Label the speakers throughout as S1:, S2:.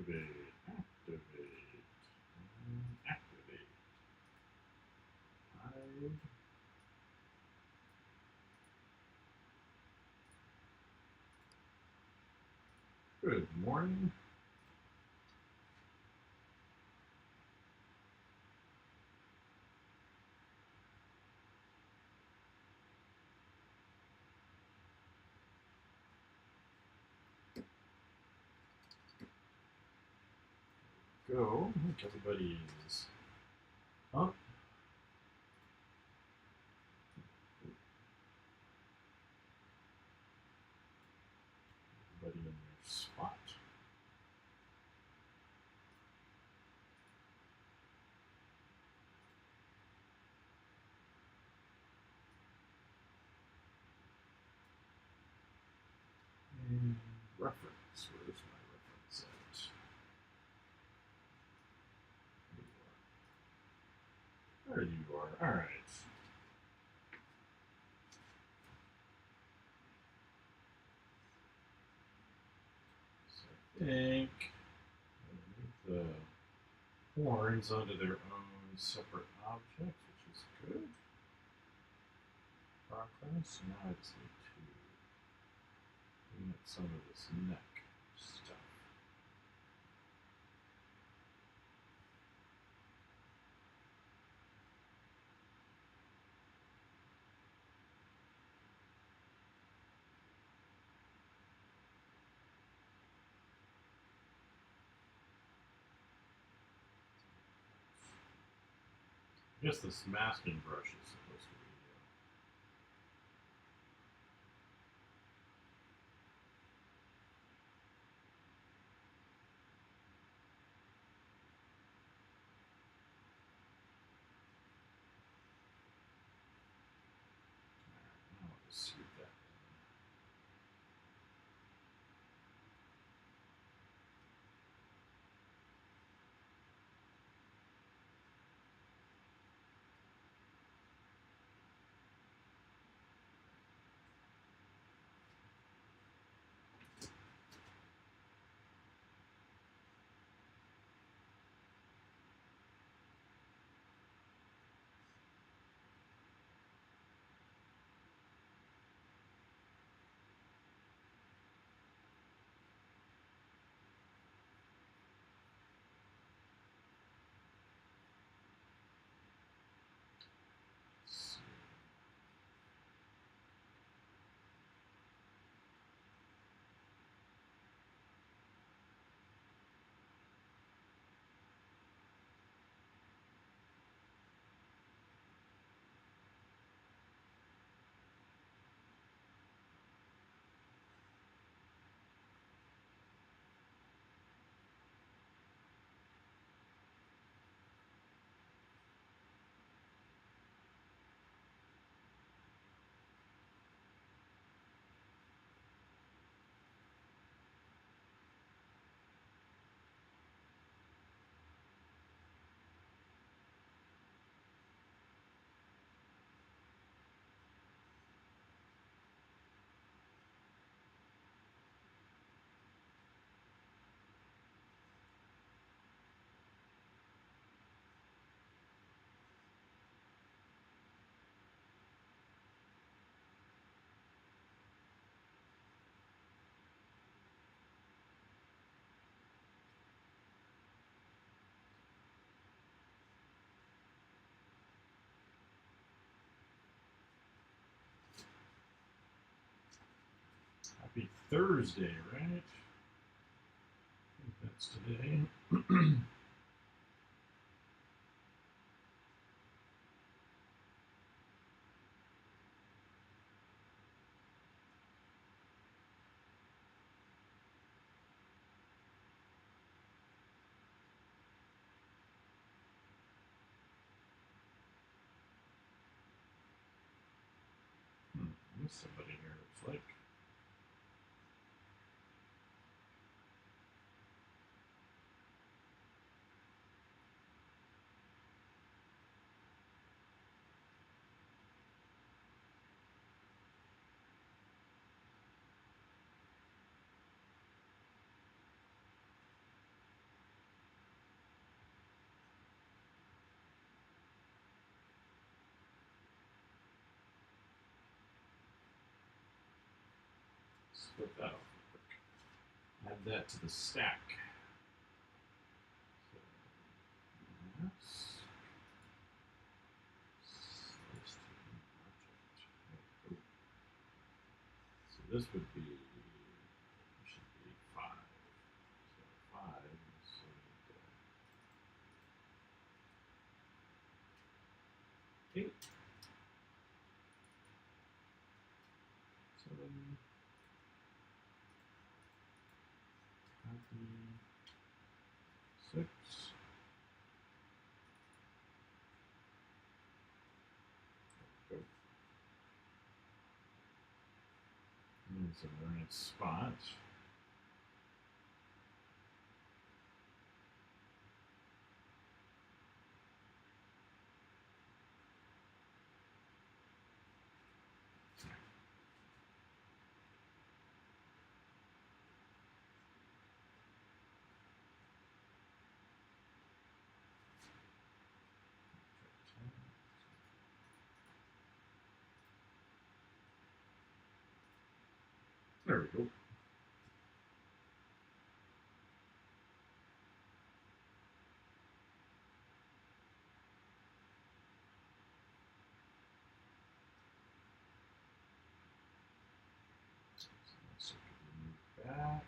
S1: Activate, activate, activate. Hide. Good morning. Go. I think everybody is up. Everybody in their spot. And reference. Where's my reference at? There you are. All right. So I think move the horns onto their own separate object, which is good. Progress. Now I just need to clean up some of this neck stuff. I guess this masking brush is supposed to be Alright, now I'll just scoot that in. Happy Thursday, right? I think that's today. There's somebody here, looks like. split that off real quick. Add that to the stack. So, yes. So this would be, should be 5. So 5, so 8, 7, 6. Go. And so we're in its spot. There we go. So move back.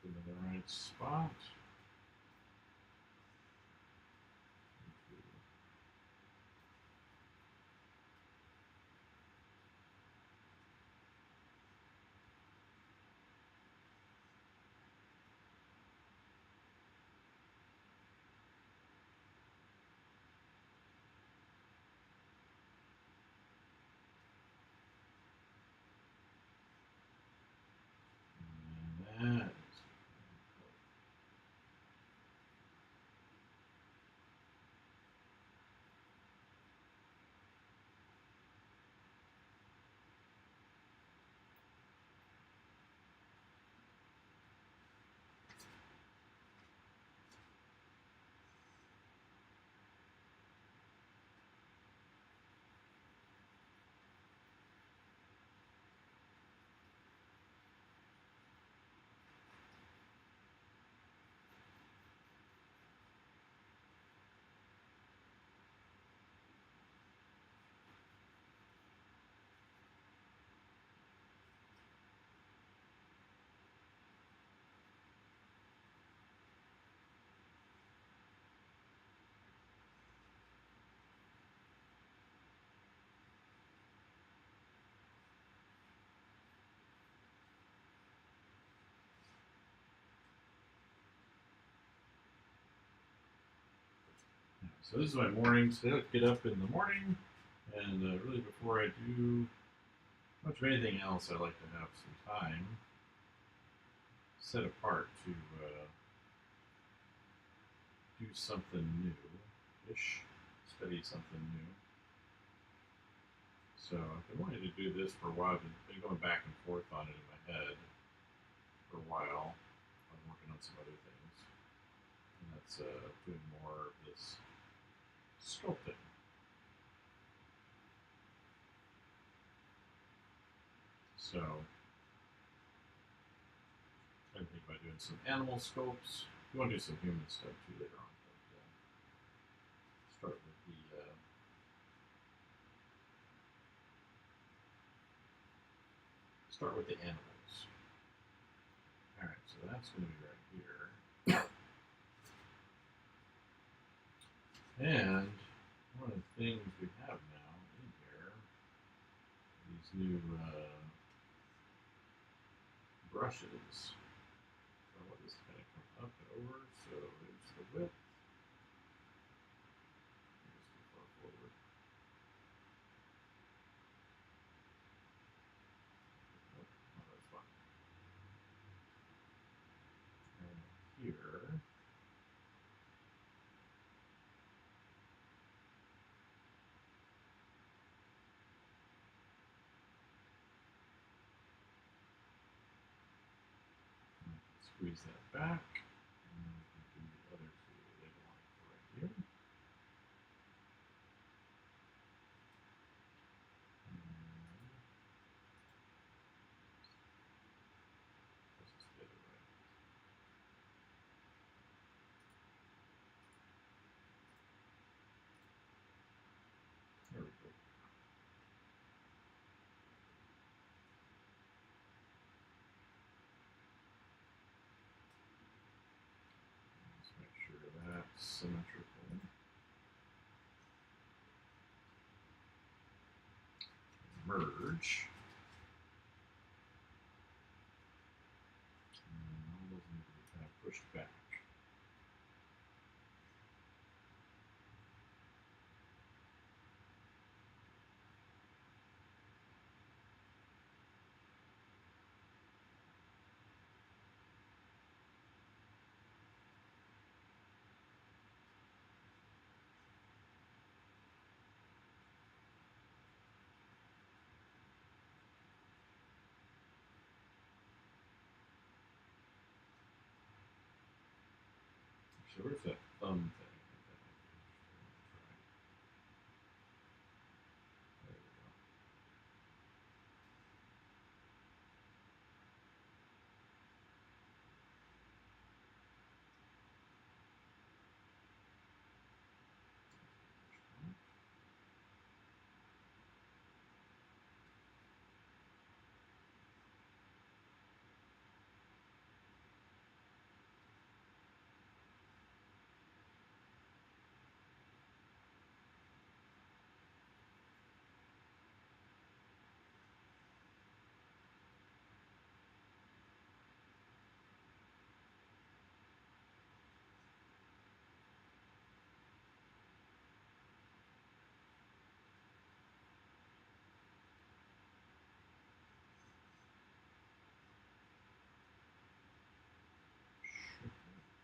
S1: In the right spot. And that is so this is my morning. So I get up in the morning, and really before I do much of anything else, I like to have some time set apart to do something new-ish, study something new. So I've been wanting to do this for a while. I've been going back and forth on it in my head for a while. I'm working on some other things, and that's doing more of this sculpting. So I think about doing some animal sculpts. You want to do some human stuff too later on, but start with the animals. All right, so that's going to be right here. And one of the things we have now in here, these new brushes. So what is going to come up and over? So there's the width. Here's the far forward. Oh, that's fine. And here. Squeeze that back, and we can do the other two. They belong right here. Let's just get it right. There we go. Let's make sure that's symmetrical. Merge. And all those need to be kind of pushed back. So where's that thumb thing? There we go.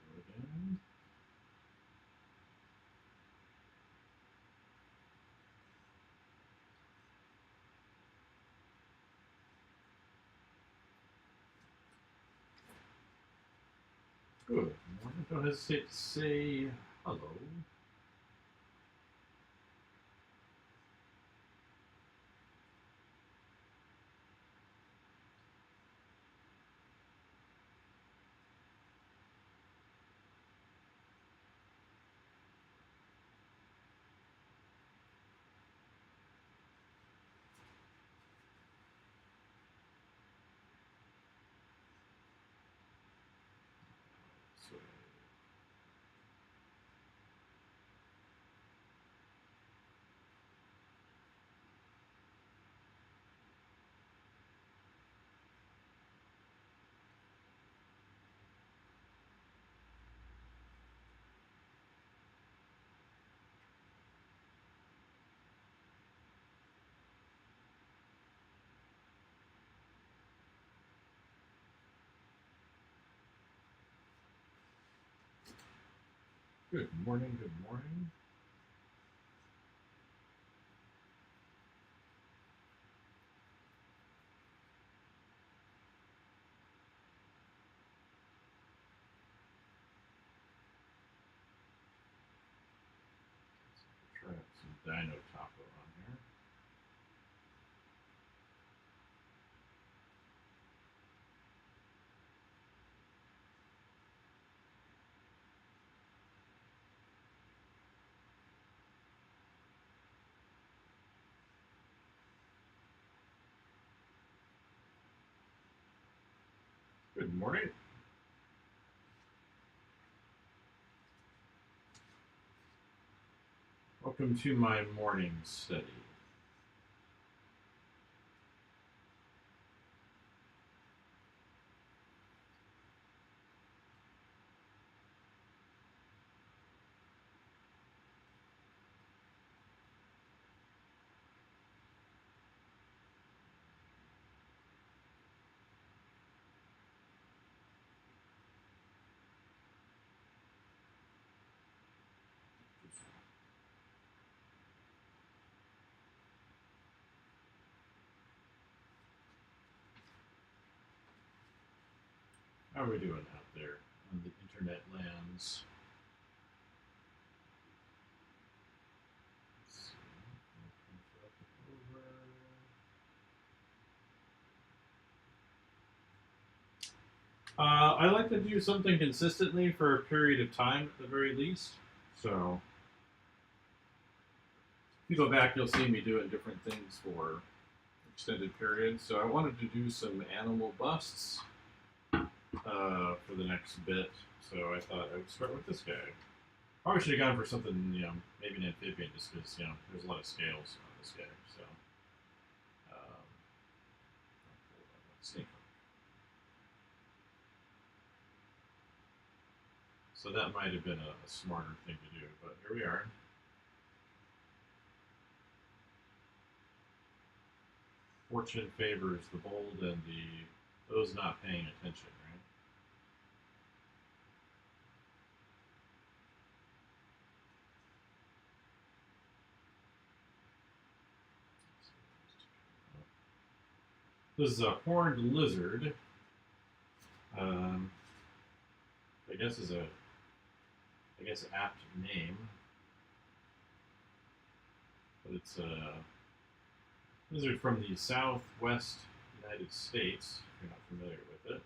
S1: Go again. Good morning. Don't hesitate to say hello. So, good morning, good morning. Try out some Dino Taco on here. Good morning. Welcome to my morning study. How are we doing out there on the internet lands? Let's see. I like to do something consistently for a period of time at the very least. So if you go back, you'll see me doing different things for extended periods. So I wanted to do some animal busts for the next bit. So I thought I would start with this guy. Probably should have gone for something, maybe an amphibian, just because, there's a lot of scales on this guy. So, snake. So that might have been a smarter thing to do, but here we are. Fortune favors the bold and those not paying attention, right? This is a horned lizard. I guess is apt name, but it's a lizard from the southwest United States. If you're not familiar with it.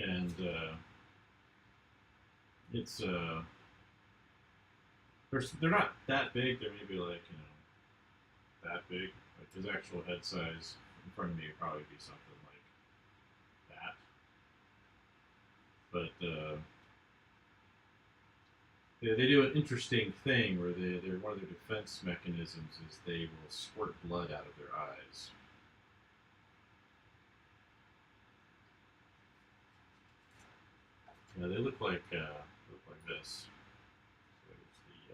S1: And it's they're not that big. They're maybe like that big. Like his actual head size in front of me would probably be something like that. But they do an interesting thing where they're one of their defense mechanisms is they will squirt blood out of their eyes. They look like this. So there's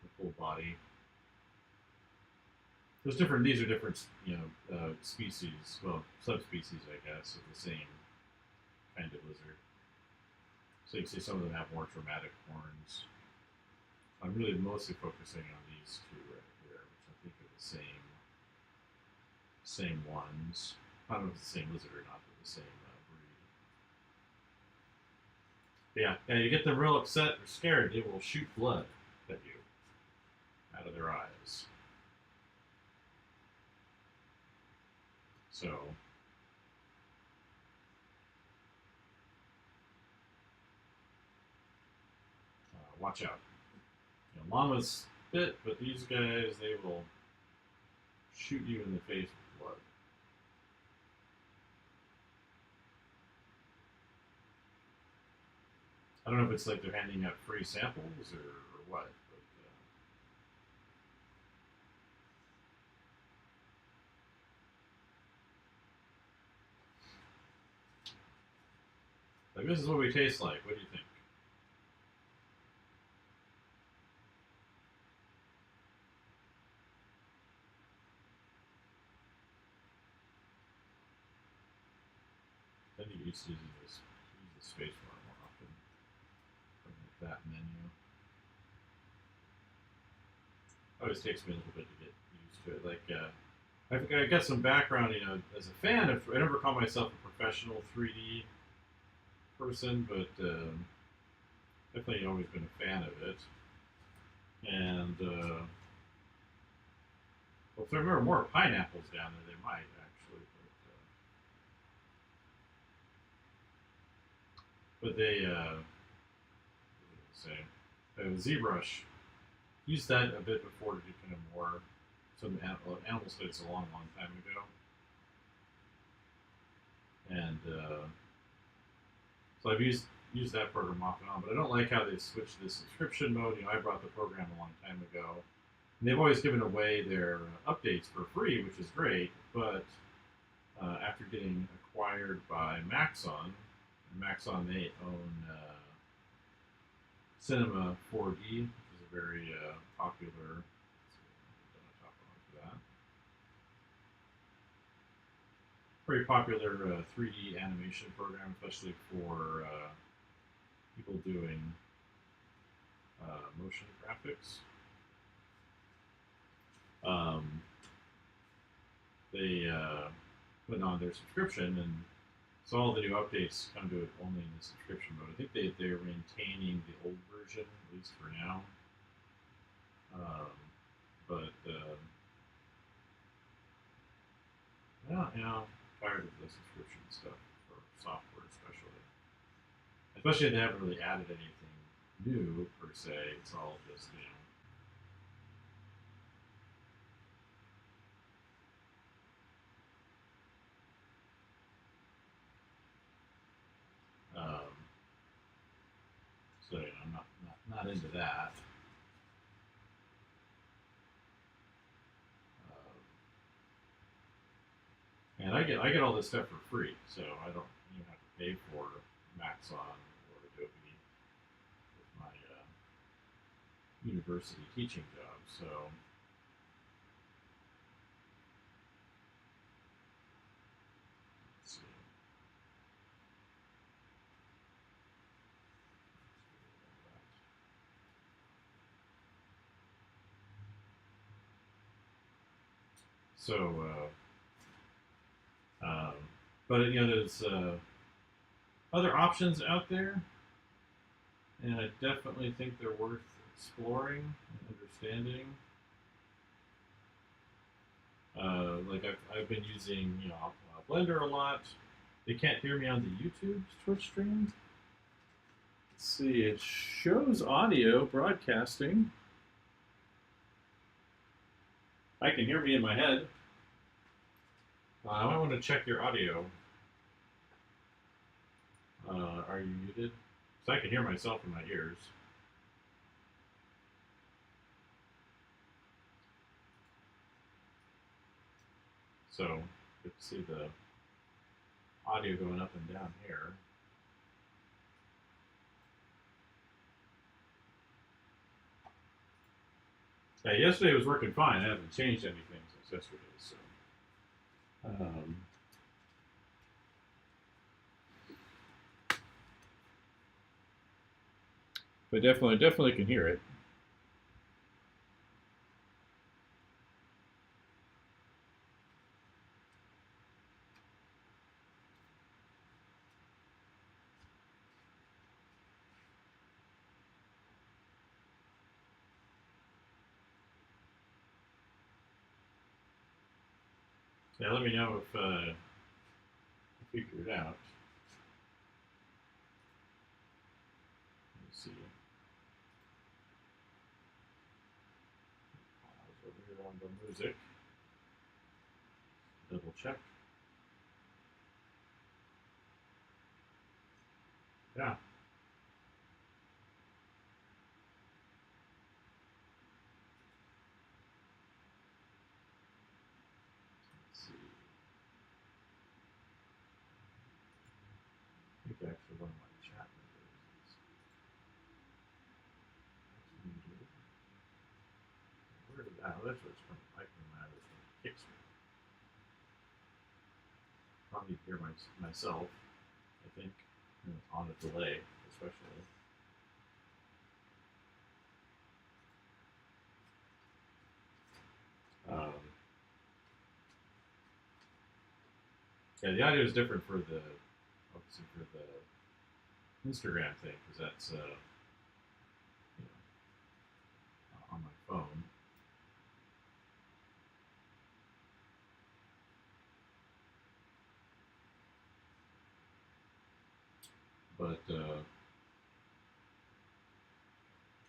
S1: the full body. These are different, species, well, subspecies, I guess, of the same kind of lizard. So you can see some of them have more dramatic horns. I'm really mostly focusing on these two right here, which I think are the same ones. I don't know if it's the same lizard or not, but the same breed. But yeah, you get them real upset or scared, they will shoot blood at you out of their eyes. So watch out. Llamas spit, but these guys, they will shoot you in the face with blood. I don't know if it's like they're handing out free samples or what. Like, this is what we taste like. What do you think? I think you used to use the space bar more often from that menu. It always takes me a little bit to get used to it. Like, I think I got some background, as a fan of. I never call myself a professional 3D person, but definitely always been a fan of it. And well, if there were more pineapples down there, they might actually. But they, say, ZBrush used that a bit before to do kind of more some animal studies a long, long time ago. And so I've used that program off and on, but I don't like how they switched to the subscription mode. You know, I brought the program a long time ago, and they've always given away their updates for free, which is great. But after getting acquired by Maxon, and Maxon, they own Cinema 4D, which is a very popular. Very popular 3D animation program, especially for people doing motion graphics. They put on their subscription, and so all the new updates come to it only in the subscription mode. I think they're maintaining the old version, at least for now. But yeah, you know, tired of the subscription stuff for software, especially if they haven't really added anything new per se. It's all just, you know. So you know, I'm not into that. And I get all this stuff for free, so I don't even have to pay for Maxon or Adobe with my university teaching job. So let's see. So, but you know, there's other options out there, and I definitely think they're worth exploring and understanding. Like I've been using, you know, Blender a lot. They can't hear me on the YouTube Twitch stream. Let's see, it shows audio broadcasting. I can hear me in my head. I might want to check your audio. Are you muted? Because I can hear myself in my ears. So you can see the audio going up and down here. Yeah, yesterday was working fine. I haven't changed anything since yesterday. So, but definitely can hear it. Yeah, let me know if you figure it out. Let's see. Pause over here on the music. Double check. Yeah. Let's see. I think actually one of my chat members is muted. Where did that? Oh, that's where it's from. I can imagine it's from Kickstarter. Probably hear myself, I think, on a delay, especially. Yeah, the audio is different for the, obviously for the Instagram thing, because that's you know, on my phone. But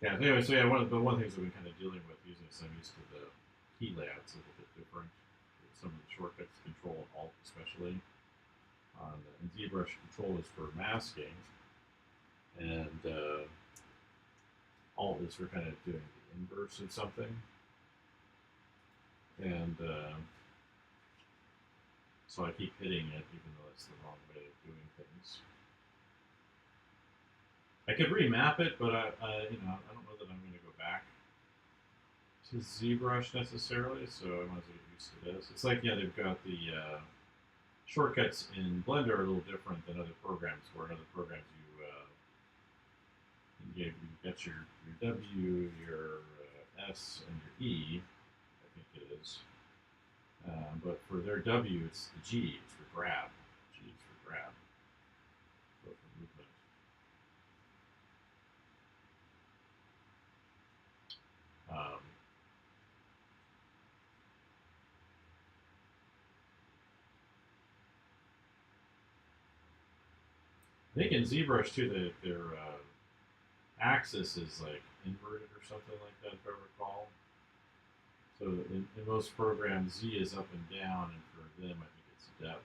S1: yeah, anyway, so yeah, one of the things that we've been kind of dealing with using this, I'm used to the key layouts a little bit different. Some of the shortcuts, Control and Alt especially, and ZBrush control is for masking, and Alt is for kind of doing the inverse of something. And so I keep hitting it, even though it's the wrong way of doing things. I could remap it, but I don't know that I'm going to go back to ZBrush necessarily, so I might as well get used to this. It's like, yeah, they've got the shortcuts in Blender are a little different than other programs, where in other programs you got your W, your S, and your E, I think it is. But for their W, it's the G, it's for grab. G is for grab. So for movement. I think in ZBrush too, their axis is like inverted or something like that, if I recall. So in most programs, Z is up and down, and for them, I think it's depth.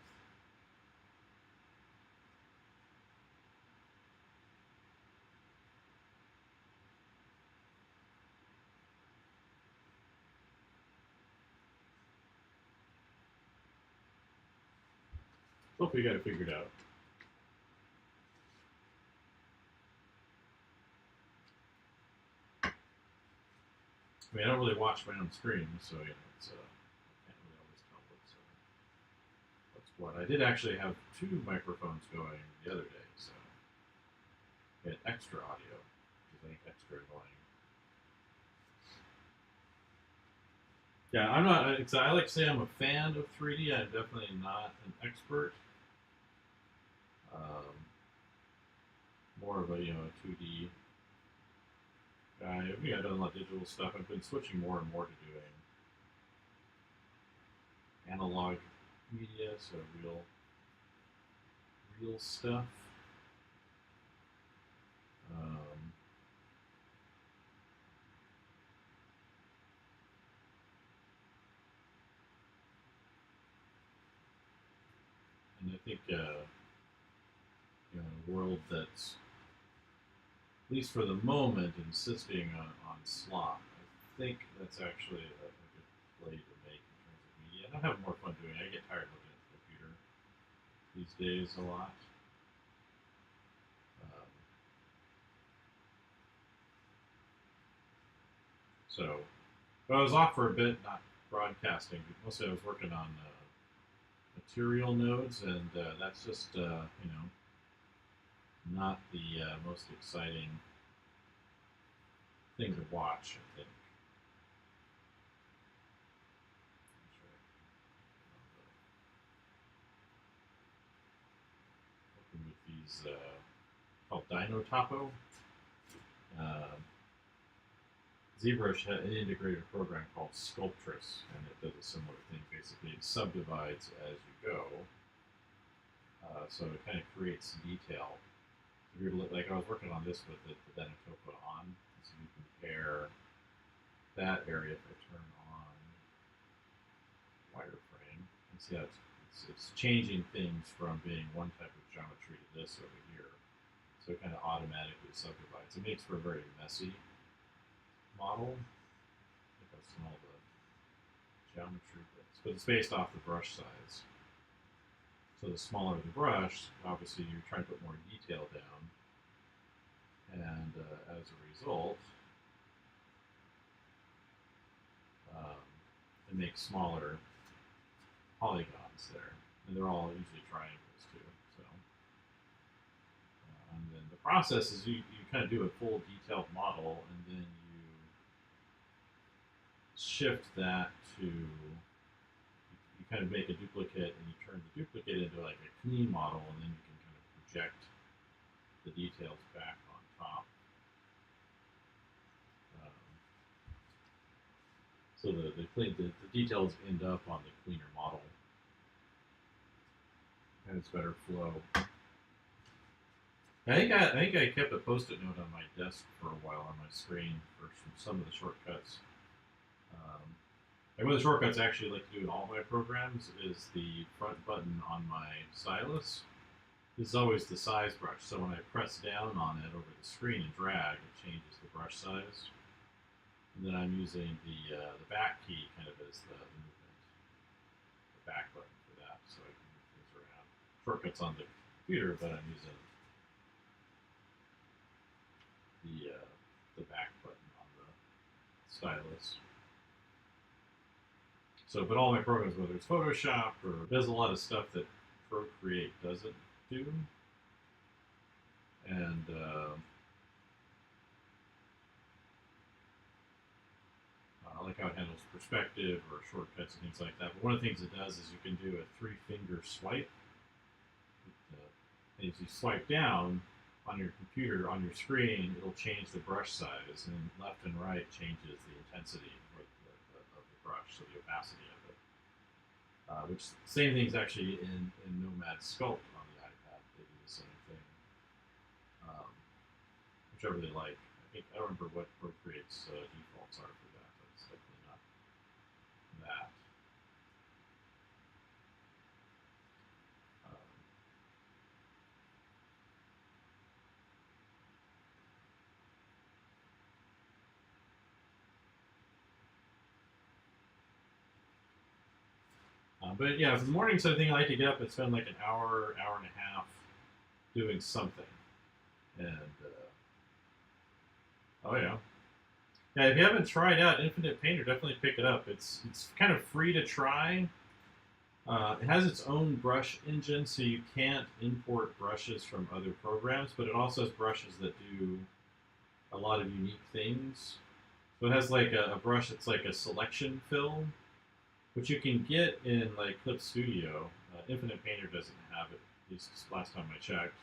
S1: Hopefully you got it figured out. I mean, I don't really watch my own screen, so you know, it's I can't really always tell what's what. I did actually have 2 microphones going the other day, so I had extra audio, which is I think extra annoying. Yeah, I'm not. I like to say I'm a fan of 3D. I'm definitely not an expert. Um, more of a 2D guy. I've done a lot of digital stuff. I've been switching more and more to doing analog media, so real stuff. And I think in a world that's, at least for the moment, insisting on slop, I think that's actually a good play to make in terms of media. And I have more fun doing it. I get tired looking at the computer these days a lot. But I was off for a bit, not broadcasting. Mostly I was working on material nodes, and that's just not the most exciting thing to watch, I think. Working with these called Dino Topo. ZBrush had an integrated program called Sculptress, and it does a similar thing. Basically, it subdivides as you go, so it kind of creates detail. If you're like, I was working on this with the Dino Topo on, so you compare that area. If I turn on wireframe, and see how it's changing things from being one type of geometry to this over here. So it kind of automatically subdivides. It makes for a very messy model. Look how small the geometry is, but it's based off the brush size. So the smaller the brush, obviously you're trying to put more detail down, and as a result, it makes smaller polygons there, and they're all usually triangles too. So, and then the process is you kind of do a full detailed model, and then you shift that to, you kind of make a duplicate, and you turn the duplicate into like a clean model, and then you can kind of project the details back on top. So the details end up on the cleaner model, and it's better flow. I think I kept a post-it note on my desk for a while on my screen for some of the shortcuts. And one of the shortcuts I actually like to do in all my programs is the front button on my stylus. This is always the size brush, so when I press down on it over the screen and drag, it changes the brush size. And then I'm using the back key kind of as the movement, the back button for that, so I can move things around. Shortcuts on the computer, but I'm using the back button on the stylus. So, but all my programs, whether it's Photoshop or there's a lot of stuff that Procreate doesn't do, and I like how it handles perspective or shortcuts and things like that. But one of the things it does is you can do a 3-finger swipe. And as you swipe down on your computer, on your screen, it'll change the brush size, and left and right changes the intensity of the brush, so the opacity of it. Which same thing's actually in Nomad Sculpt on the iPad. They do the same thing, which I really like. I don't remember what Procreate's defaults are for that, but it's definitely not that. But yeah, for the morning sort of thing, I like to get up and spend like an hour, hour and a half doing something. And oh yeah, yeah. If you haven't tried out Infinite Painter, definitely pick it up. It's kind of free to try. It has its own brush engine, so you can't import brushes from other programs, but it also has brushes that do a lot of unique things. So it has like a brush that's like a selection fill, which you can get in like Clip Studio. Infinite Painter doesn't have it, at least last time I checked.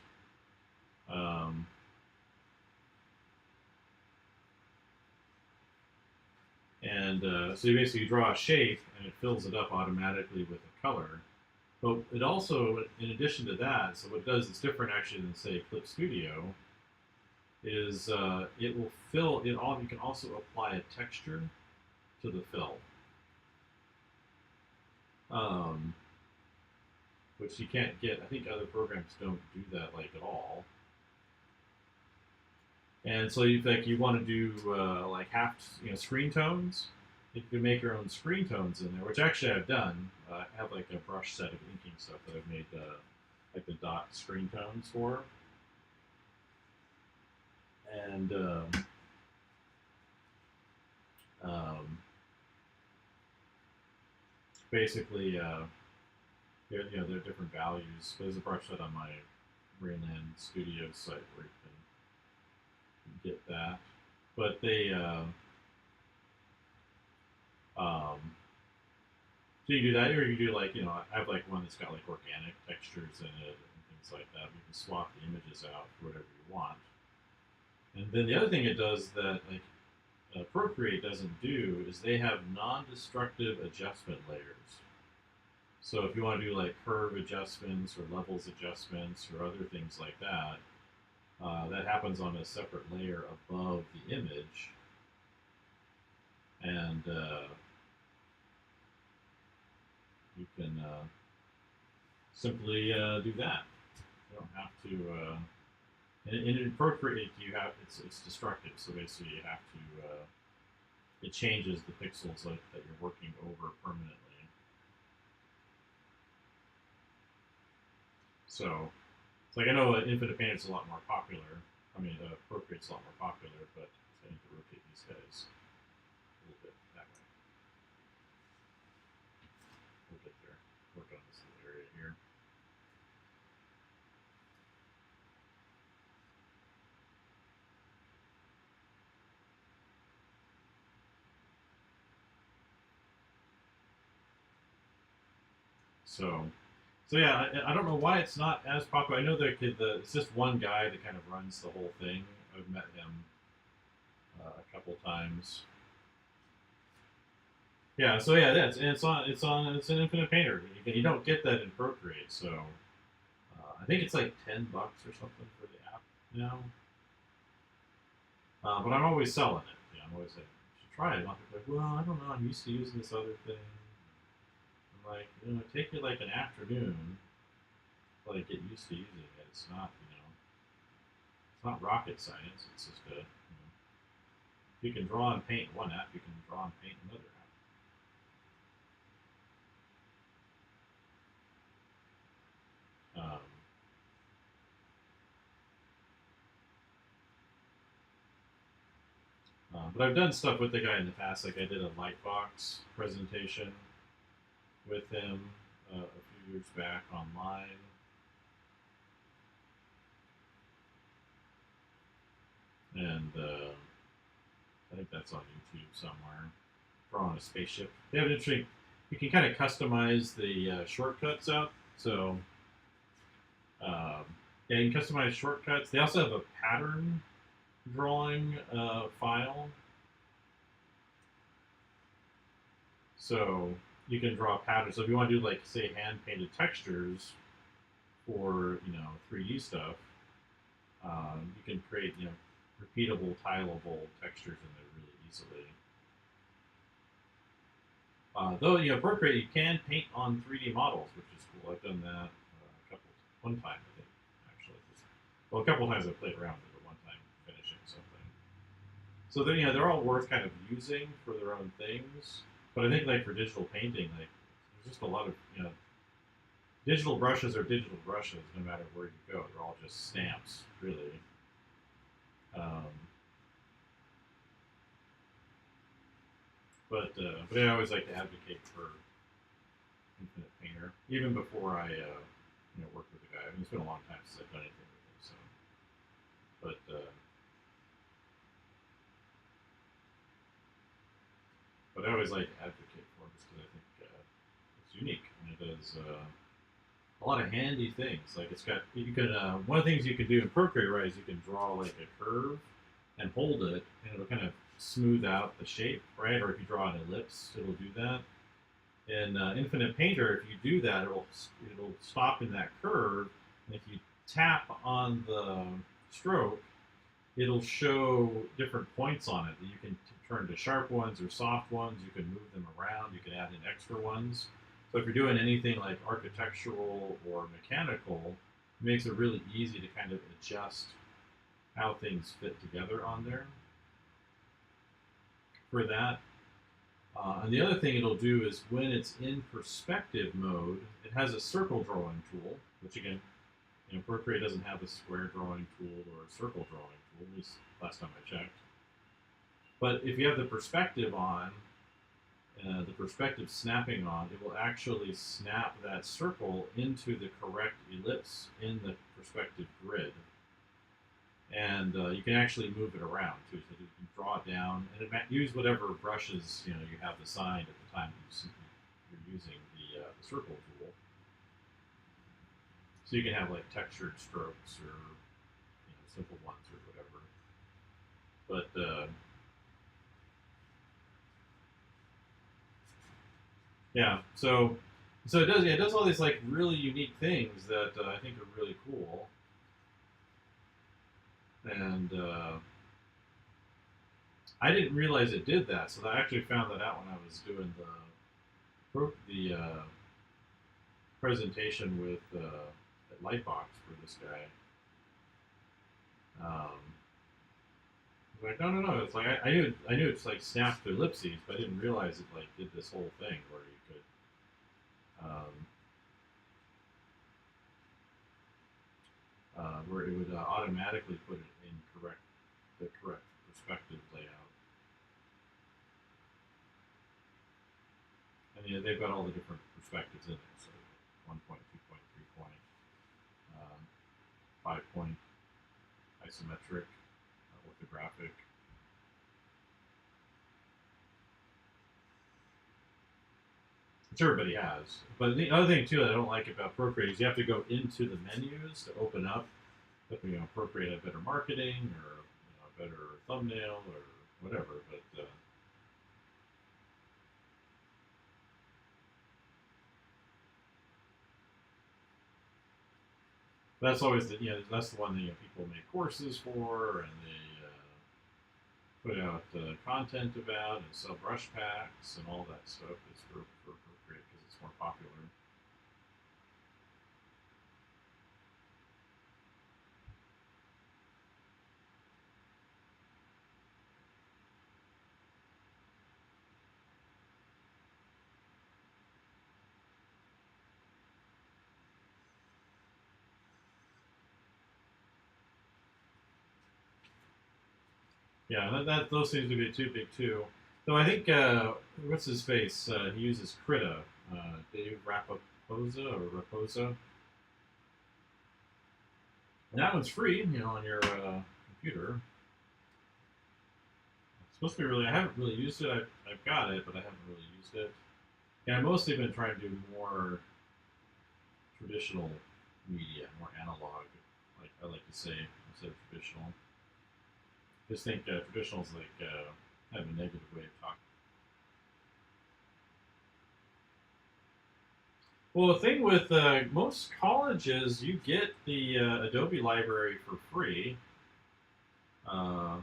S1: So you basically draw a shape and it fills it up automatically with a color. But it also, in addition to that, so what it does is different actually than say Clip Studio, is it will fill it all. You can also apply a texture to the fill, which you can't get. I think other programs don't do that like at all. And so if you want to do like half screen tones, you can make your own screen tones in there, which actually I've done. I have like a brush set of inking stuff that I've made like the dot screen tones for. And basically, there are different values. There's a brush set on my Rainland Studio site where you can get that. But they, so you do that, or you do like, I have like one that's got like organic textures in it and things like that. You can swap the images out for whatever you want. And then the other thing it does that like Procreate doesn't do is they have non-destructive adjustment layers. So if you want to do like curve adjustments or levels adjustments or other things like that, that happens on a separate layer above the image. And you can simply do that. You don't have to. In Procreate, it's destructive. So basically, you have to. It changes the pixels that you're working over permanently. So, it's like I know Infinite Paint is a lot more popular. I mean, Procreate's a lot more popular, but I need to rotate these guys a little bit that way. We'll get there. Work on this little area here. So yeah, I don't know why it's not as popular. I know it's just one guy that kind of runs the whole thing. I've met him a couple times. Yeah, so yeah, it's an Infinite Painter. You don't get that in Procreate, so I think it's like $10 or something for the app now. But I'm always selling it. I'm always saying you should try it. A lot of people are like, well, I don't know, I'm used to using this other thing. I'm like, take you like an afternoon to like get used to using it. It's not, it's not rocket science. It's just if you can draw and paint one app, you can draw and paint another app. But I've done stuff with the guy in the past. Like I did a Lightbox presentation with him a few years back online. And I think that's on YouTube somewhere. Drawing a spaceship. They have an interesting. You can kind of customize the shortcuts out. So yeah, you can customize shortcuts. They also have a pattern drawing file. So you can draw patterns. So if you want to do like say hand painted textures for 3D stuff, you can create repeatable, tileable textures in there really easily. Though Procreate you can paint on 3D models, which is cool. I've done that one time I think actually. Well, a couple times I played around with it, but one time finishing something. So they're all worth kind of using for their own things. But I think like for digital painting, like there's just a lot of digital brushes are digital brushes no matter where you go. They're all just stamps, really. But I always like to advocate for Infinite Painter, even before I worked with the guy. I mean, it's been a long time since I've done anything with him, so. But I always like to advocate for him just because I think it's unique and it does a lot of handy things. Like it's got you can one of the things you can do in Procreate, right, is you can draw like a curve and hold it, and it'll kind of smooth out the shape, right? Or if you draw an ellipse, it'll do that. In Infinite Painter, if you do that, it'll stop in that curve, and if you tap on the stroke, it'll show different points on it that you can turn to sharp ones or soft ones. You can move them around. You can add in extra ones. So if you're doing anything like architectural or mechanical, it makes it really easy to kind of adjust how things fit together on there for that. And the other thing it'll do is when it's in perspective mode, it has a circle drawing tool, which again, Procreate doesn't have a square drawing tool or a circle drawing tool, at least last time I checked. But if you have the perspective on, the perspective snapping on, it will actually snap that circle into the correct ellipse in the perspective grid. And you can actually move it around too, so you can draw it down and use whatever brushes you have assigned at the time you're using the circle tool. So you can have like textured strokes or simple ones or whatever. But yeah, so it does all these like really unique things that I think are really cool. And I didn't realize it did that, so I actually found that out when I was doing the presentation with at Lightbox for this guy. Like no, it's like I knew it's like snapped to ellipses, but I didn't realize it like did this whole thing where you could where it would automatically put it in the correct perspective layout. And they've got all the different perspectives in there, so 1 point, 2 point, 3 point, 5 point, isometric, orthographic. Which everybody has. But the other thing too that I don't like about Procreate is you have to go into the menus to open up, Procreate a better marketing or a better thumbnail or whatever. But that's always that's the one that people make courses for, and put out content about and sell brush packs and all that stuff is for free because it's more popular. Yeah, those seem to be too big too. Though I think what's his face? He uses Krita. Dave Raposa or Raposa. And that one's free, on your computer. It's supposed to be really. I haven't really used it. I've got it, but I haven't really used it. And I've mostly been trying to do more traditional media, more analog. Like I like to say instead of traditional. Just think traditional is like kind of a negative way of talking. Well, the thing with most colleges, you get the Adobe library for free. I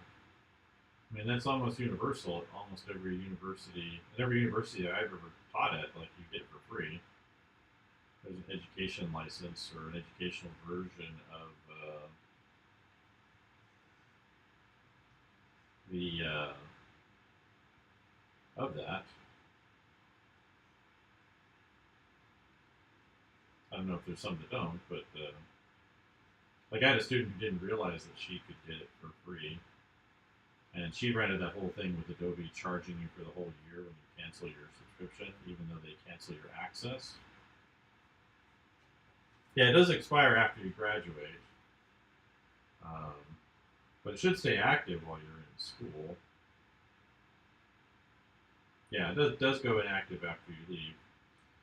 S1: mean, that's almost universal at almost every university. At every university I've ever taught at, like you get it for free. There's an education license or an educational version of the of that. I don't know if there's some that don't, but like I had a student who didn't realize that she could get it for free, and she rented that whole thing with Adobe charging you for the whole year when you cancel your subscription, even though they cancel your access. Yeah, it does expire after you graduate, um, but it should stay active while you're in school. Yeah, it does go inactive after you leave.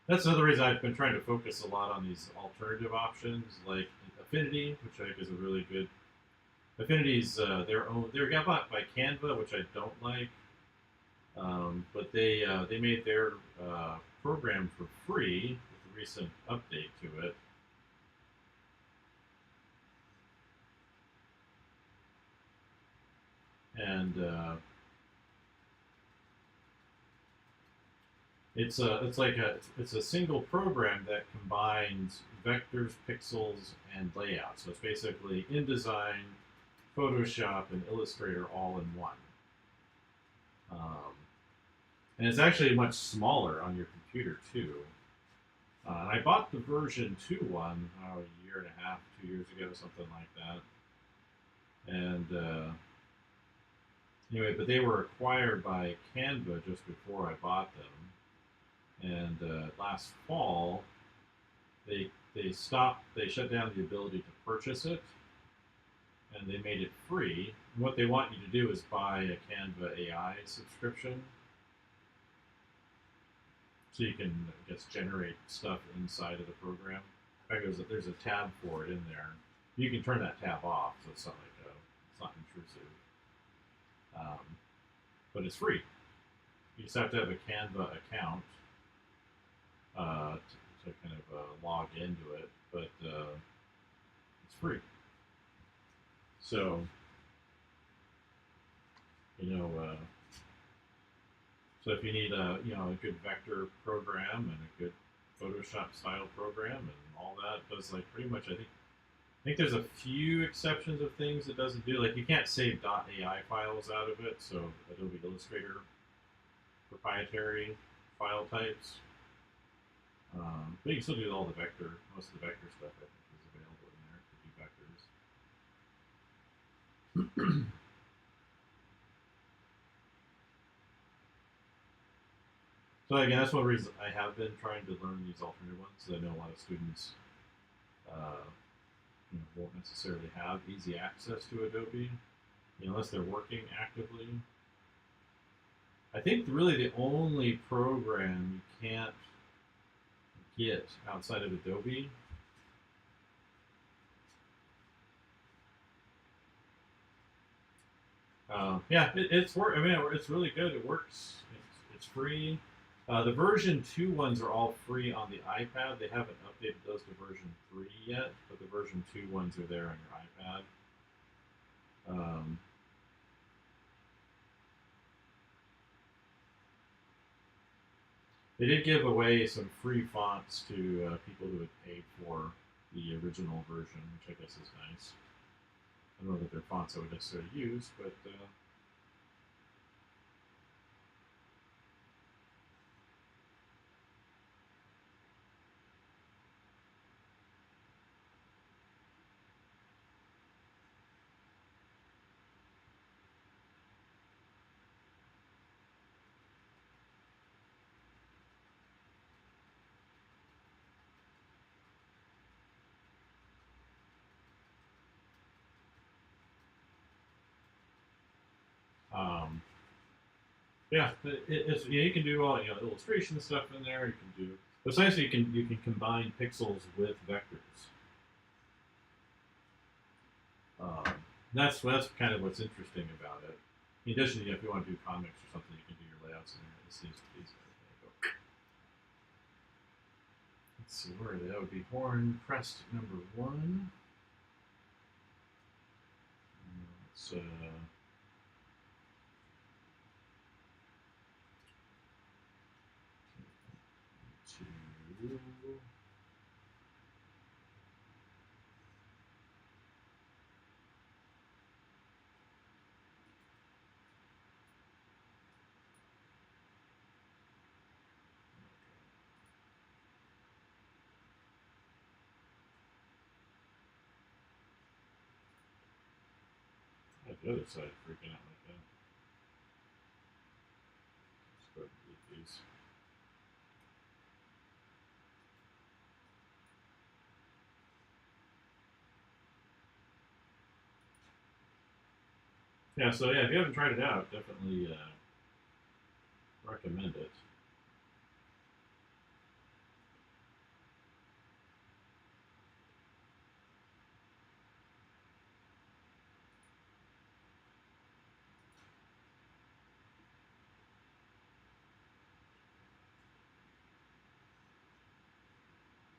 S1: That's another reason I've been trying to focus a lot on these alternative options like Affinity, which I think is a really good. Affinity's their own. They're got bought by Canva, which I don't like, but they made their program for free with a recent update to it, and it's a single program that combines vectors, pixels, and layouts. So it's basically InDesign, Photoshop, and Illustrator all in one. Um, and it's actually much smaller on your computer too. And I bought the version 2 one a year and a half, 2 years ago, something like that. And anyway, but they were acquired by Canva just before I bought them. And last fall, they shut down the ability to purchase it, and they made it free. And what they want you to do is buy a Canva AI subscription, so you can, I guess, generate stuff inside of the program. In fact, there's a tab for it in there. You can turn that tab off, so it's not intrusive. But it's free. You just have to have a Canva account to kind of log into it, but it's free. So, you know, so if you need a good vector program and a good Photoshop style program and all that, it does like pretty much. I think there's a few exceptions of things it doesn't do. Like you can't save .ai files out of it, so Adobe Illustrator proprietary file types. But you can still do all the vector. Most of the vector stuff I think is available in there to do vectors. So again, that's one reason I have been trying to learn these alternative ones. I know a lot of students won't necessarily have easy access to Adobe, unless they're working actively. I think really the only program you can't get outside of Adobe it's work. I mean, it's really good. It works. It's free. The version 2 ones are all free on the iPad. They haven't updated those to version 3 yet, but the version 2 ones are there on your iPad. They did give away some free fonts to people who had paid for the original version, which I guess is nice. I don't know that they're fonts I would necessarily use, but yeah, you can do all illustration stuff in there. You can do. What's nice, you can combine pixels with vectors. That's kind of what's interesting about it. In addition, if you want to do comics or something, you can do your layouts in there. Let's see where that would be. Horn crest number 1. Let's the other side freaking out like that. Let's go delete these. Yeah, so yeah, if you haven't tried it out, definitely recommend it.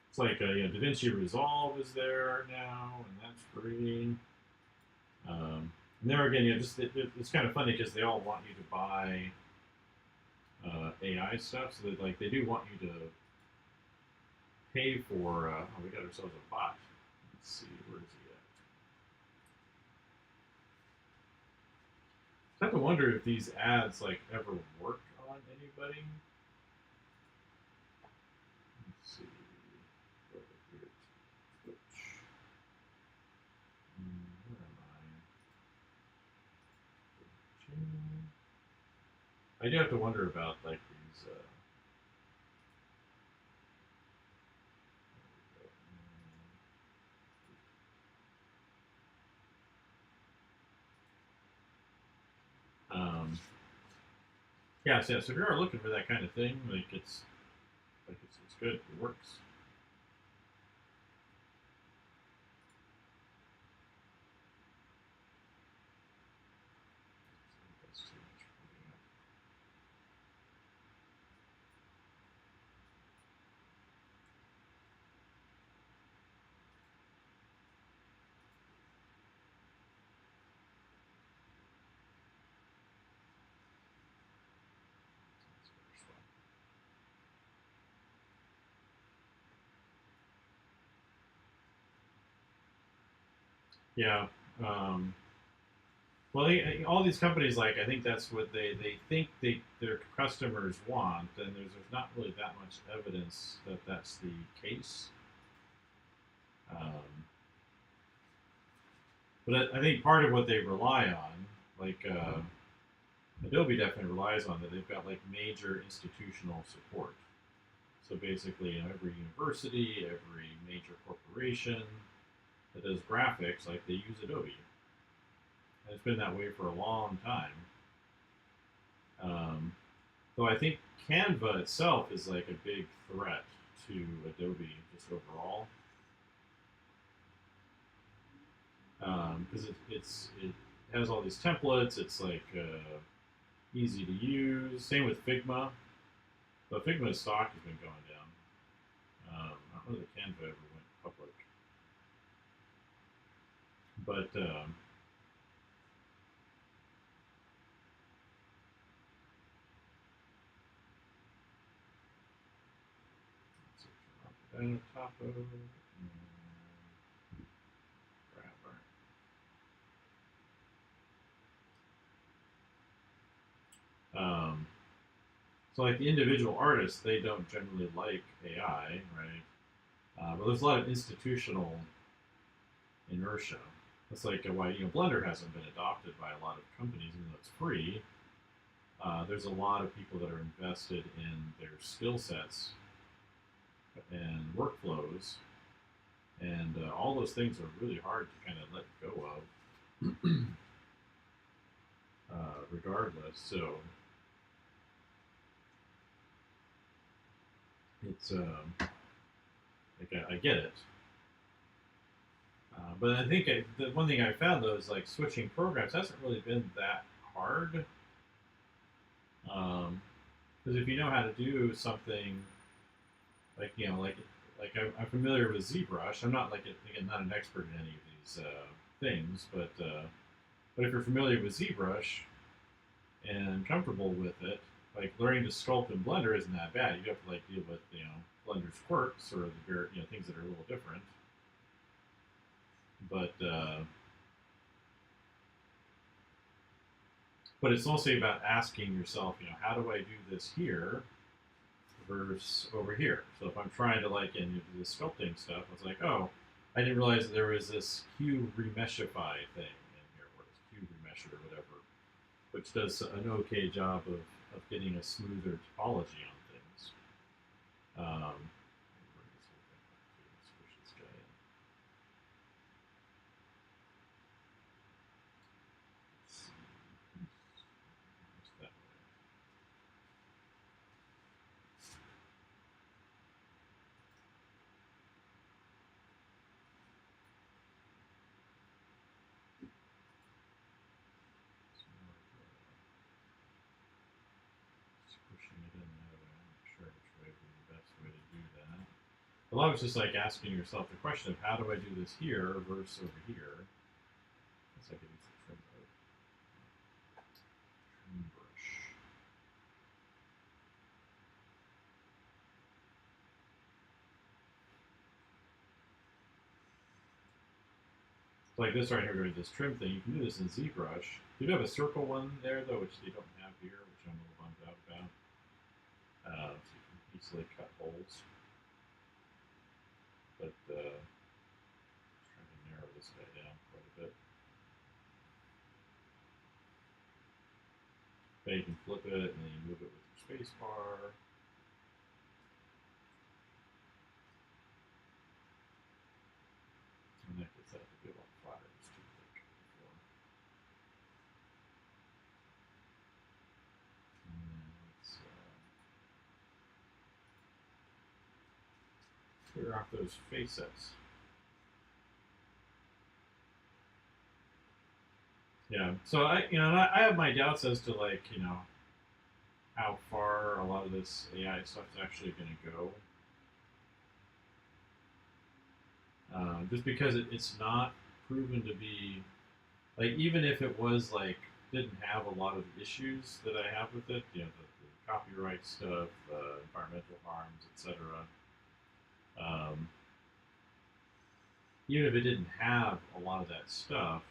S1: It's like DaVinci Resolve is there now, and that's free. And there again, it's kind of funny because they all want you to buy AI stuff, so that like they do want you to pay for. Oh, we got ourselves a bot. Let's see, where is he at? I have to wonder if these ads like ever work on anybody. Let's see. Where am I? I do have to wonder about like these. Yeah, so if you are looking for that kind of thing, like it's good. It works. Yeah. Well, all these companies, like I think that's what they think their customers want, and there's not really that much evidence that that's the case. But I think part of what they rely on, like Adobe definitely relies on that they've got like major institutional support. So basically, every university, every major corporation that does graphics, like they use Adobe. And it's been that way for a long time. Though I think Canva itself is like a big threat to Adobe just overall. Because it has all these templates. It's like easy to use. Same with Figma. But Figma's stock has been going down. I don't know that Canva ever went public. But Topo. Grabber. So like the individual artists, they don't generally like AI, right? But there's a lot of institutional inertia. That's like why Blender hasn't been adopted by a lot of companies, even though it's free. There's a lot of people that are invested in their skill sets and workflows, and all those things are really hard to kind of let go of, regardless. So it's like I get it, but I think the one thing I found though is like switching programs hasn't really been that hard. Because if you know how to do something, like I'm familiar with ZBrush. I'm not again not an expert in any of these things, but if you're familiar with ZBrush and comfortable with it, like learning to sculpt in Blender isn't that bad. You have to like deal with Blender's quirks or the things that are a little different, but but it's also about asking yourself, how do I do this here versus over here? So if I'm trying to do the sculpting stuff, I was like, oh, I didn't realize that there was this hue remeshify thing in here, or it's hue remesher or whatever, which does an okay job of getting a smoother topology on things. Let's push this guy in. Let's see. What's that way? Pushing it in that way. I'm not sure which way would be the best way to do that. A lot of it's just like asking yourself the question of how do I do this here versus over here. Guess I could use the trim mode. Trim brush. So like this right here, go to this trim thing. You can do this in ZBrush. You do have a circle one there though, which they don't have here, which I'm a little bummed out about. So you can easily cut holes. But trying to narrow this guy down quite a bit. Then you can flip it and then you move it with your space bar. And that gets that to be a lot flatter. It's too thick before. And then let's clear off those facets. Yeah. So I have my doubts as to how far a lot of this AI stuff is actually going to go. Just because it's not proven to be even if it was didn't have a lot of issues that I have with it, the copyright stuff, the environmental harms, etc. Even if it didn't have a lot of that stuff,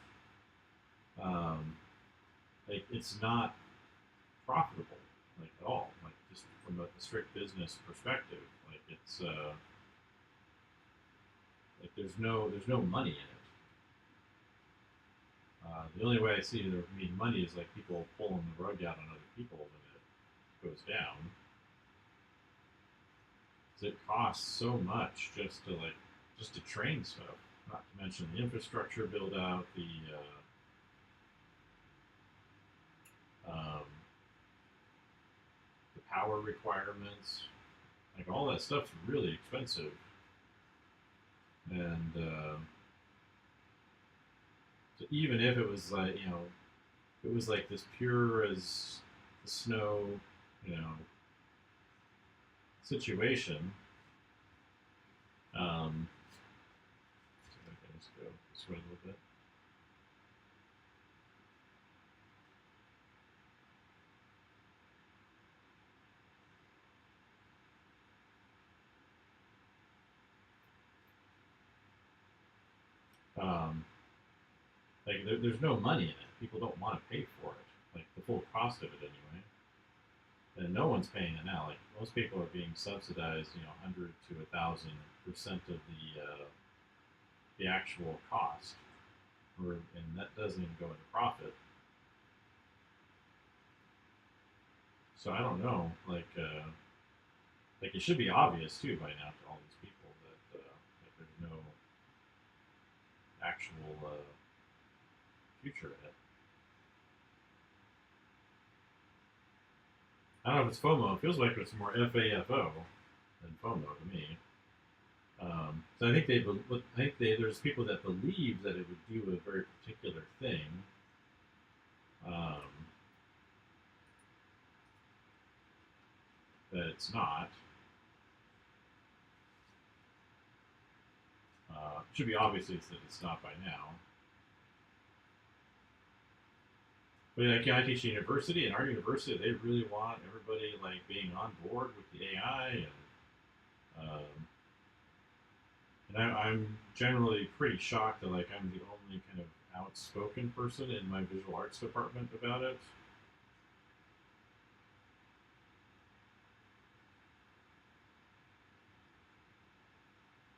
S1: it's not profitable at all. Just from a strict business perspective, it's there's no money in it. The only way I see there being money is people pulling the rug out on other people when it goes down. Because it costs so much just to train stuff. Not to mention the infrastructure build out, the power requirements, all that stuff's really expensive. And so even if it was it was this pure as the snow, situation. So let's go this way a little bit. Like there's no money in it. People don't want to pay for it, like the full cost of it anyway. And no one's paying it now. Like most people are being subsidized, 100 to 1,000% of the actual cost, and that doesn't even go into profit. So I don't know, like it should be obvious too by now to all these people that like there's no actual future in it. I don't know if it's FOMO. It feels like it's more FAFO than FOMO to me. So I think there's people that believe that it would do a very particular thing, um, that it's not. It should be obvious that it's not by now. But like, I teach a university, and our university, they really want everybody like being on board with the AI, I'm generally pretty shocked that like I'm the only kind of outspoken person in my visual arts department about it.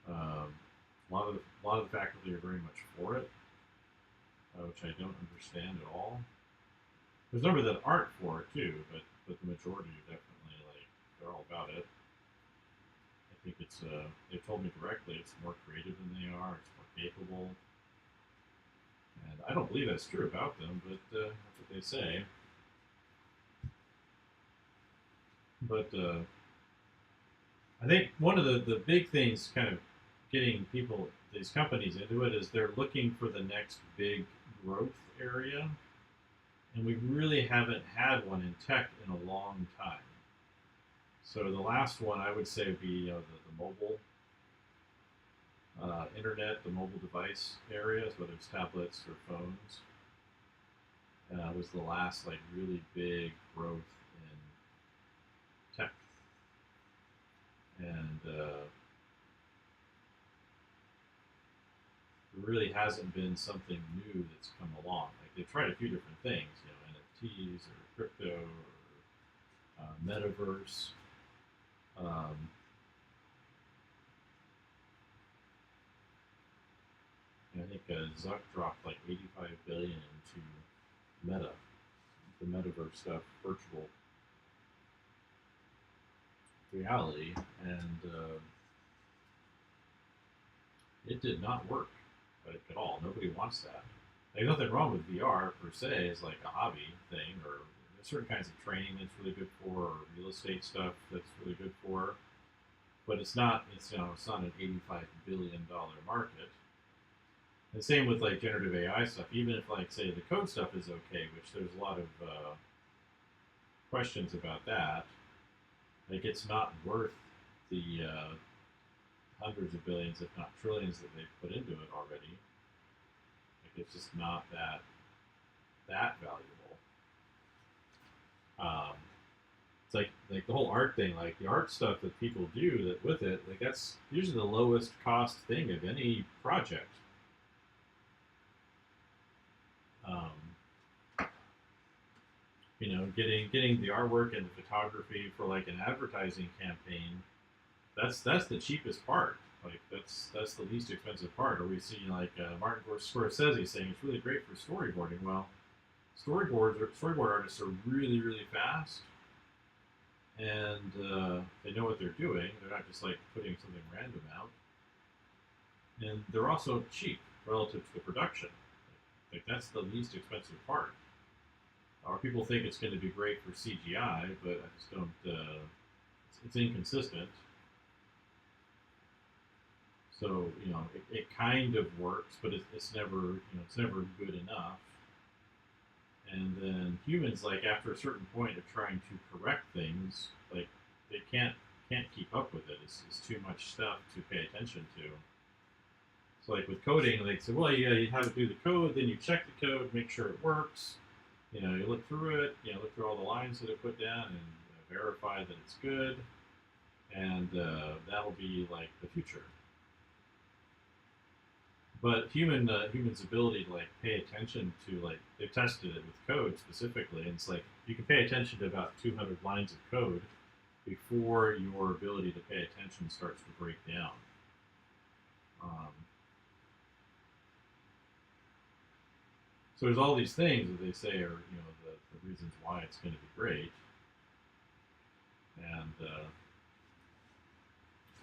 S1: A lot of the faculty are very much for it, which I don't understand at all. There's a number that aren't for it too, but the majority are definitely like they're all about it. I think it's they told me directly it's more creative than they are, it's more capable, and I don't believe that's true about them, but that's what they say. But I think one of the big things kind of getting people, these companies into it is they're looking for the next big growth area. And we really haven't had one in tech in a long time. So the last one I would say would be the mobile internet, the mobile device areas, whether it's tablets or phones. Was the last like really big growth in tech, and there really hasn't been something new that's come along. Like they've tried a few different things, NFTs or crypto or metaverse. Um, I think Zuck dropped like 85 billion into Meta, the metaverse stuff, virtual reality, and it did not work like at all. Nobody wants that. There's nothing wrong with VR per se as like a hobby thing, or there's certain kinds of training that's really good for, or real estate stuff that's really good for. But it's not. It's not an $85 billion market. And same with like generative AI stuff. Even if like say the code stuff is okay, which there's a lot of questions about that. Like it's not worth the hundreds of billions, if not trillions, that they've put into it already. Like it's just not that valuable. It's like the whole art thing, like the art stuff that people do that with it, like that's usually the lowest cost thing of any project. Um, getting the artwork and the photography for like an advertising campaign, that's the cheapest part. Like that's the least expensive part. Or we see like Martin Scorsese saying it's really great for storyboarding. Well, storyboard artists are really fast, and they know what they're doing. They're not just like putting something random out, and they're also cheap relative to the production. Like that's the least expensive part. Or people think it's going to be great for CGI, but I just don't. It's inconsistent. So it kind of works, but it's never it's never good enough. And then humans, like after a certain point of trying to correct things, like they can't keep up with it. It's too much stuff to pay attention to. So like with coding, they say, well, yeah, you have to do the code, then you check the code, make sure it works. You look through it, look through all the lines that it put down, and verify that it's good, and that'll be like the future. But humans' ability to like pay attention to like they tested it with code specifically, and it's like you can pay attention to about 200 lines of code before your ability to pay attention starts to break down. Um, so there's all these things that they say are the reasons why it's going to be great, and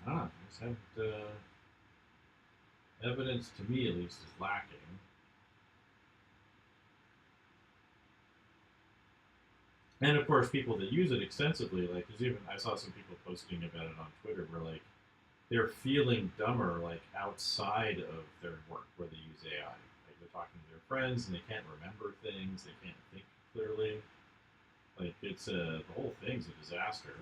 S1: I don't know, I just haven't. Evidence to me at least is lacking. And of course, people that use it extensively, like there's even I saw some people posting about it on Twitter where like they're feeling dumber like outside of their work where they use AI. Like they're talking to their friends and they can't remember things, they can't think clearly. Like it's the whole thing's a disaster.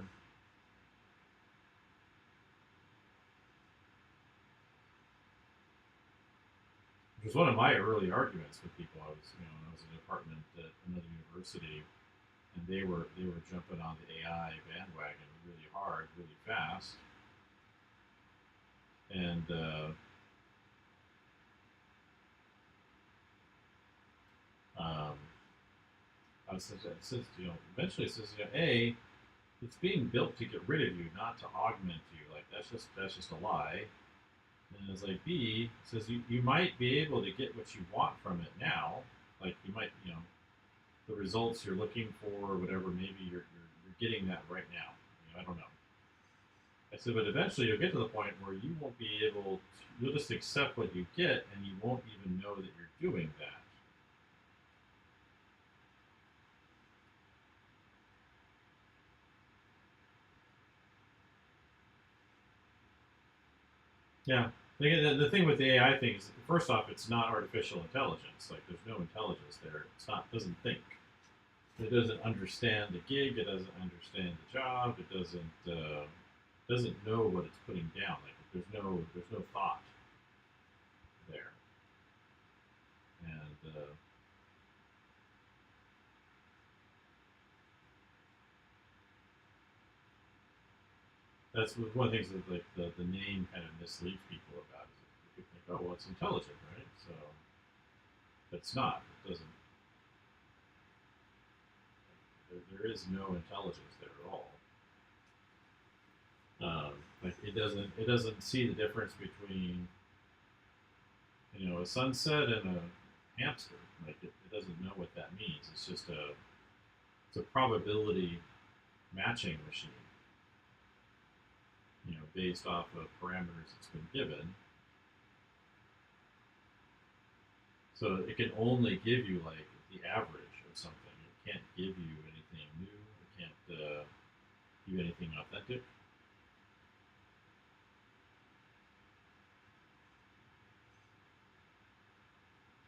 S1: Which was one of my early arguments with people. I was when I was in a department at another university, and they were jumping on the AI bandwagon really hard, really fast, and um, I was says eventually it says a it's being built to get rid of you, not to augment you. Like that's just a lie. And it's like B says you might be able to get what you want from it now. Like you might the results you're looking for or whatever. Maybe you're getting that right now. I don't know. I said, but eventually you'll get to the point where you won't be able to. You'll just accept what you get, and you won't even know that you're doing that. Yeah. The thing with the AI thing is, first off, it's not artificial intelligence. Like, there's no intelligence there. It's not. It doesn't think. It doesn't understand the gig. It doesn't understand the job. It doesn't know what it's putting down. Like, there's no thought there. And that's one of the things that like the name kind of misleads people about. Is people think, oh, well, it's intelligent, right? So it's not. It doesn't. There is no intelligence there at all. Like it doesn't see the difference between a sunset and a hamster. Like it doesn't know what that means. It's a probability matching machine. Based off of parameters it's been given. So it can only give you like the average of something. It can't give you anything new. It can't give you anything authentic.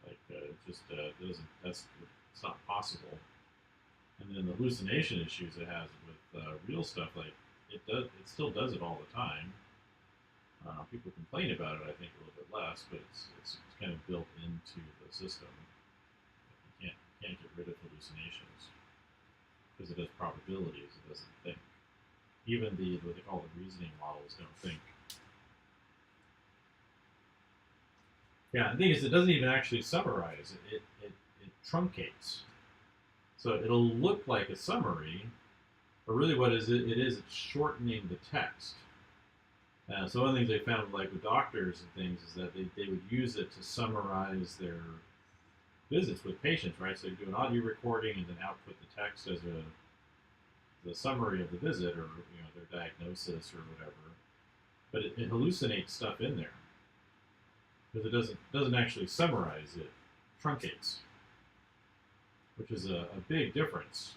S1: Like it just doesn't. It's not possible. And then the hallucination issues it has with real stuff, like it still does it all the time. People complain about it, I think, a little bit less, but it's kind of built into the system. You can't get rid of hallucinations because it does probabilities. It doesn't think. Even the what they call the reasoning models don't think. Yeah, the thing is, it doesn't even actually summarize. It truncates. So it'll look like a summary, but really what it's shortening the text. So one of the things they found, like with doctors and things, is that they would use it to summarize their visits with patients, right? So they do an audio recording and then output the text as the summary of the visit or their diagnosis or whatever. But it hallucinates stuff in there because it doesn't actually summarize. It truncates, which is a big difference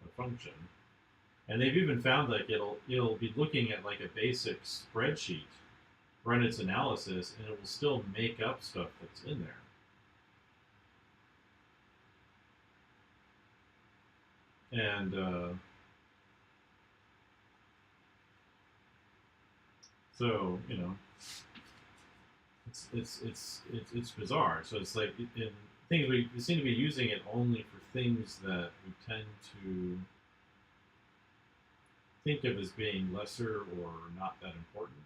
S1: of function. And they've even found like it'll be looking at like a basic spreadsheet, run its analysis, and it will still make up stuff that's in there. And so it's bizarre. So it's like in things we seem to be using it only for things that we tend to think of as being lesser or not that important.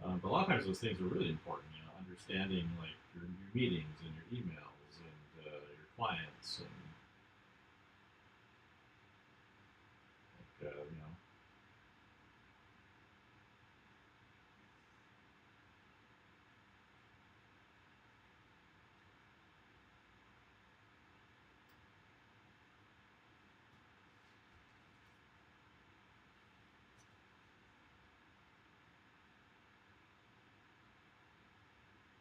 S1: But a lot of times those things are really important. You know, understanding like your meetings and your emails and your clients and like, you know.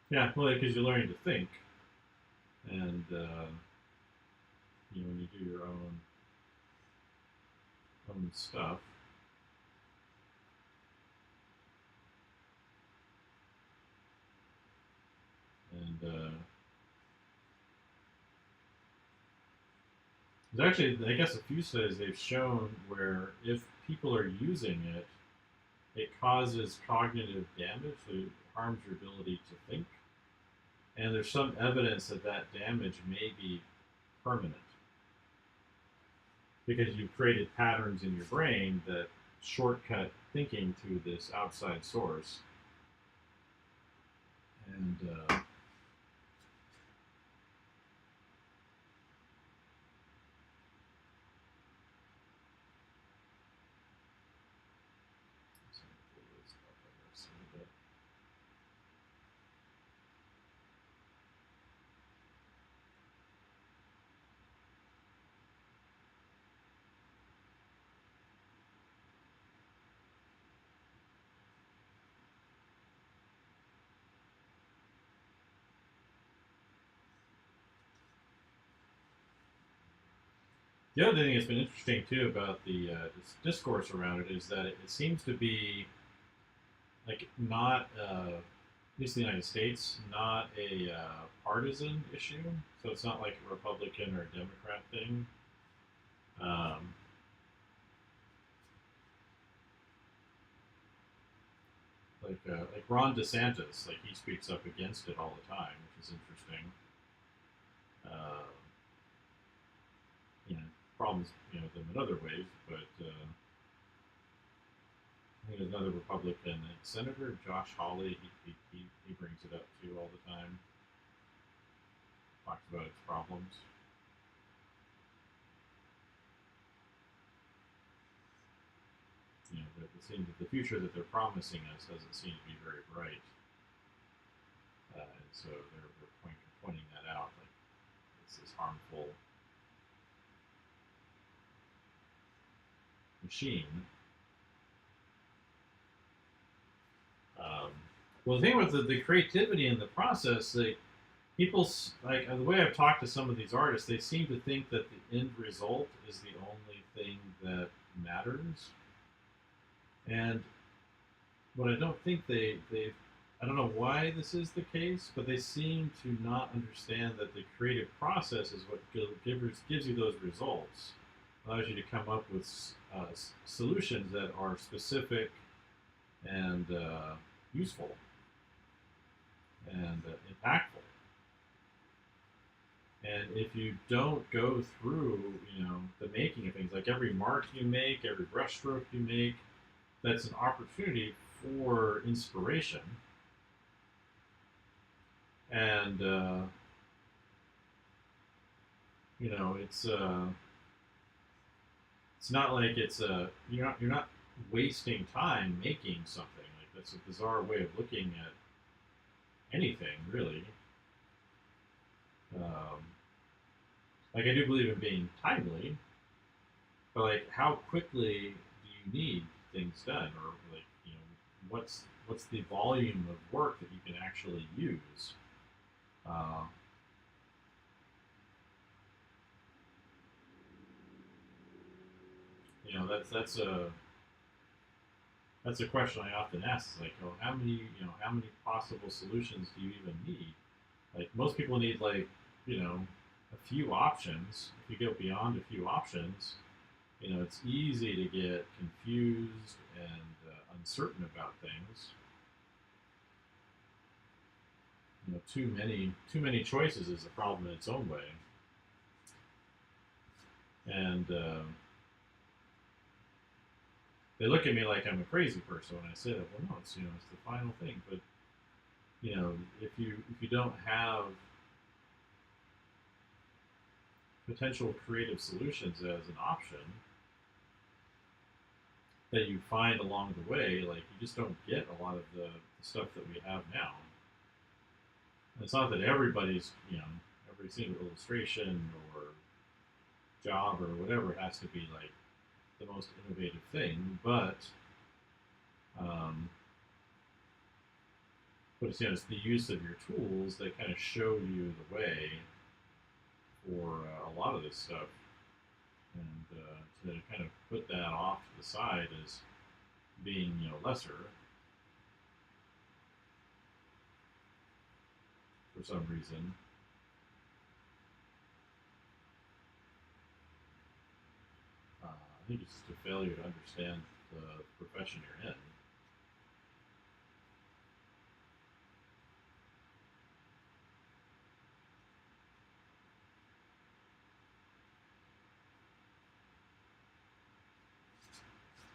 S1: Yeah, well, because you're learning to think, and you know, when you do your own stuff, and there's actually, I guess, a few studies they've shown where if people are using it, it causes cognitive damage, so it harms your ability to think, and there's some evidence that that damage may be permanent because you've created patterns in your brain that shortcut thinking to this outside source, and the other thing that's been interesting too about the discourse around it is that it seems to be like not, at least in the United States, not a partisan issue. So it's not like a Republican or a Democrat thing. Um, like Ron DeSantis, like he speaks up against it all the time, which is interesting. Uh, you know, problems, you know, them in other ways, but I think there's another Republican Senator Josh Hawley. He brings it up too all the time. Talks about its problems. You know, it seems that the future that they're promising us doesn't seem to be very bright, and so they're pointing that out, like it's this harmful machine. Um, well, the thing with the creativity in the process, like people like the way I've talked to some of these artists, they seem to think that the end result is the only thing that matters, and what I don't think they I don't know why this is the case, but they seem to not understand that the creative process is what gives you those results, allows you to come up with solutions that are specific and useful and impactful. And if you don't go through, you know, the making of things, like every mark you make, every brushstroke you make, that's an opportunity for inspiration. And you know, it's not like it's you're not wasting time making something. Like that's a bizarre way of looking at anything, really. Um, like I do believe in being timely, but like how quickly do you need things done, or like you know what's the volume of work that you can actually use? Uh, you know that's a question I often ask. Is like, oh, how many possible solutions do you even need? Like most people need like you know a few options. If you go beyond a few options, you know it's easy to get confused and uncertain about things. You know, too many choices is a problem in its own way, and they look at me like I'm a crazy person when I say that. Well, no, it's it's the final thing. But if you don't have potential creative solutions as an option that you find along the way, like you just don't get a lot of the stuff that we have now. And it's not that everybody's, every single illustration or job or whatever has to be like the most innovative thing, but um, it's the use of your tools that kind of show you the way for a lot of this stuff, and to kind of put that off to the side as being lesser for some reason. I think it's just a failure to understand the profession you're in.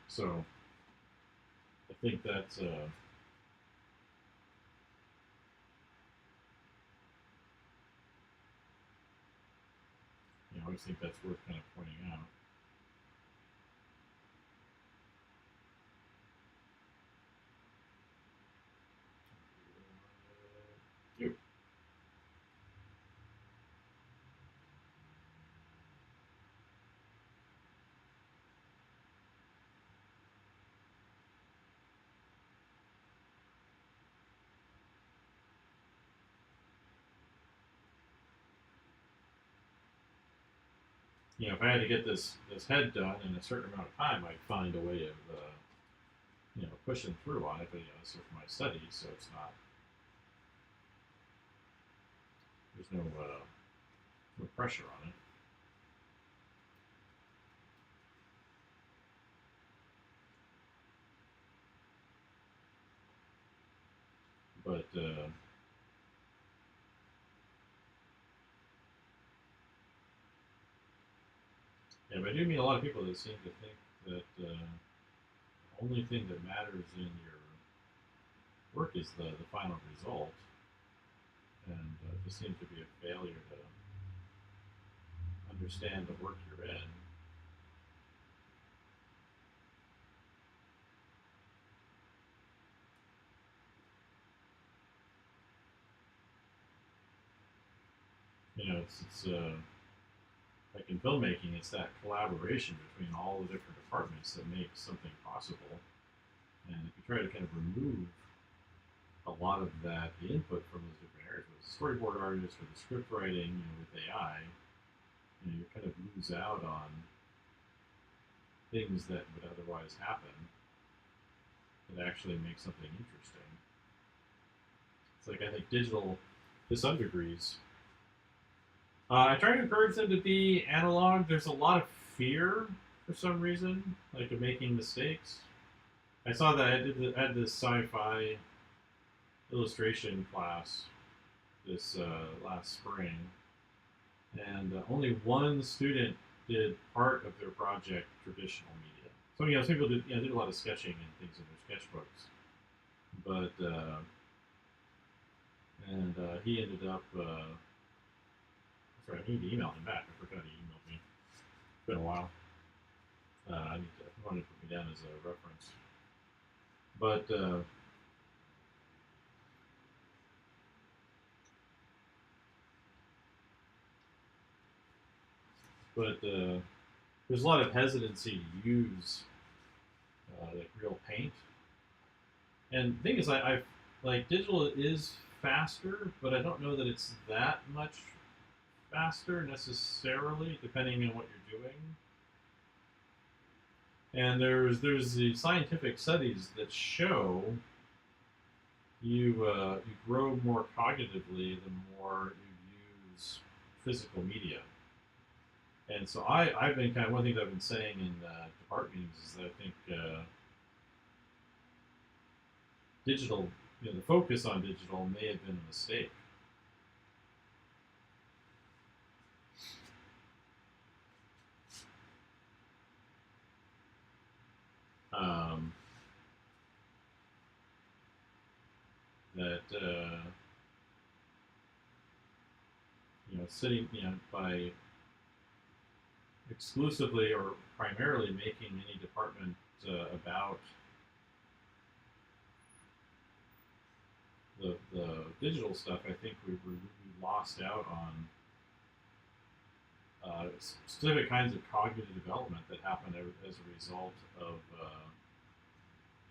S1: So I think that's I always think that's worth kind of pointing out. You. If I had to get this head done in a certain amount of time, I'd find a way of pushing through on it. But it's for my studies, so it's not. There's no pressure on it. But but I do meet a lot of people that seem to think that the only thing that matters in your work is the final result, and just seems to be a failure to understand the work you're in. It's like in filmmaking, it's that collaboration between all the different departments that makes something possible. And if you try to kind of remove a lot of that, the input from those different areas, with the storyboard artist or the script writing, with AI, you kind of lose out on things that would otherwise happen that actually make something interesting. It's like I think digital, to some degrees, I try to encourage them to be analog. There's a lot of fear for some reason, like of making mistakes. I saw that I had this sci-fi illustration class this last spring, and only one student did part of their project traditional media. So some people did a lot of sketching and things in their sketchbooks, but he ended up. Sorry, I need to email him back. I forgot he emailed me. It's been a while. I wanted to put me down as a reference, but there's a lot of hesitancy to use like real paint. And the thing is, I like digital is faster, but I don't know that it's that much faster necessarily, depending on what you're doing. And there's the scientific studies that show you grow more cognitively the more you use physical media. And so I've been kind of one thing that I've been saying in department meetings is that I think digital, the focus on digital may have been a mistake. sitting, by exclusively or primarily making any department about the digital stuff, I think we lost out on specific kinds of cognitive development that happen as a result of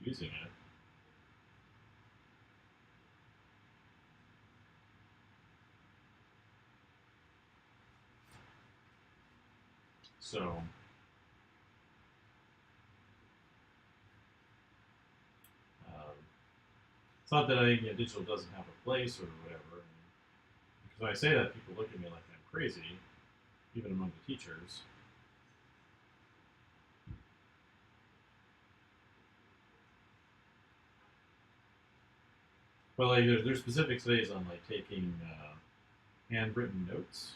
S1: using it. So, it's not that I think digital doesn't have a place or whatever. Because when I say that, people look at me like I'm crazy, even among the teachers. But like, there's specific studies on like taking handwritten notes.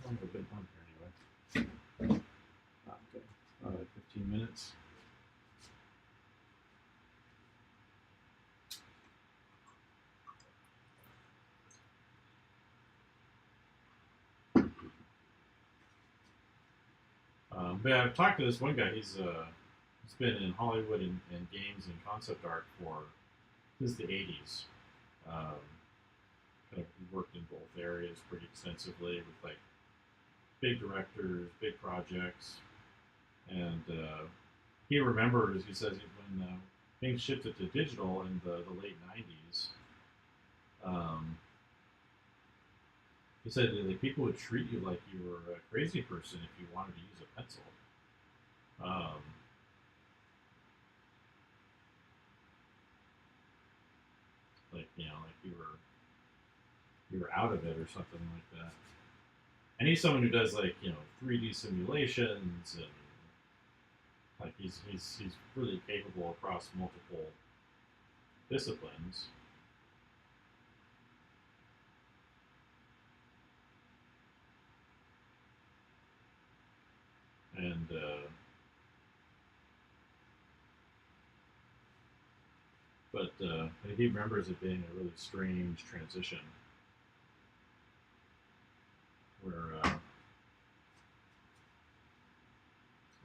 S1: How long have I been on here anyway? Okay, like 15 minutes. But I've talked to this one guy. He's been in Hollywood and games and concept art since the 80s. Kind of worked in both areas pretty extensively with like big directors, big projects, and he remembers. He says when things shifted to digital in the late 90s. He said that like, people would treat you like you were a crazy person if you wanted to use a pencil. Like like you were out of it or something like that. And he's someone who does like 3D simulations and like he's really capable across multiple disciplines. And but he remembers it being a really strange transition where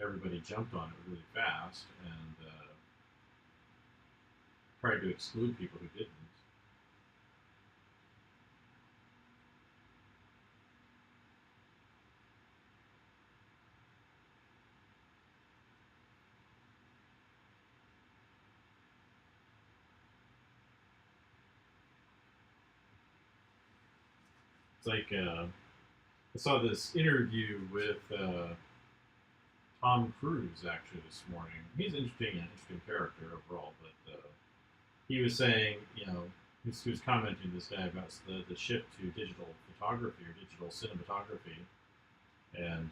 S1: everybody jumped on it really fast and tried to exclude people who didn't. It's like I saw this interview with Tom Cruise actually this morning. He's an interesting character overall, but he was saying, he was commenting this guy about the shift to digital photography or digital cinematography, and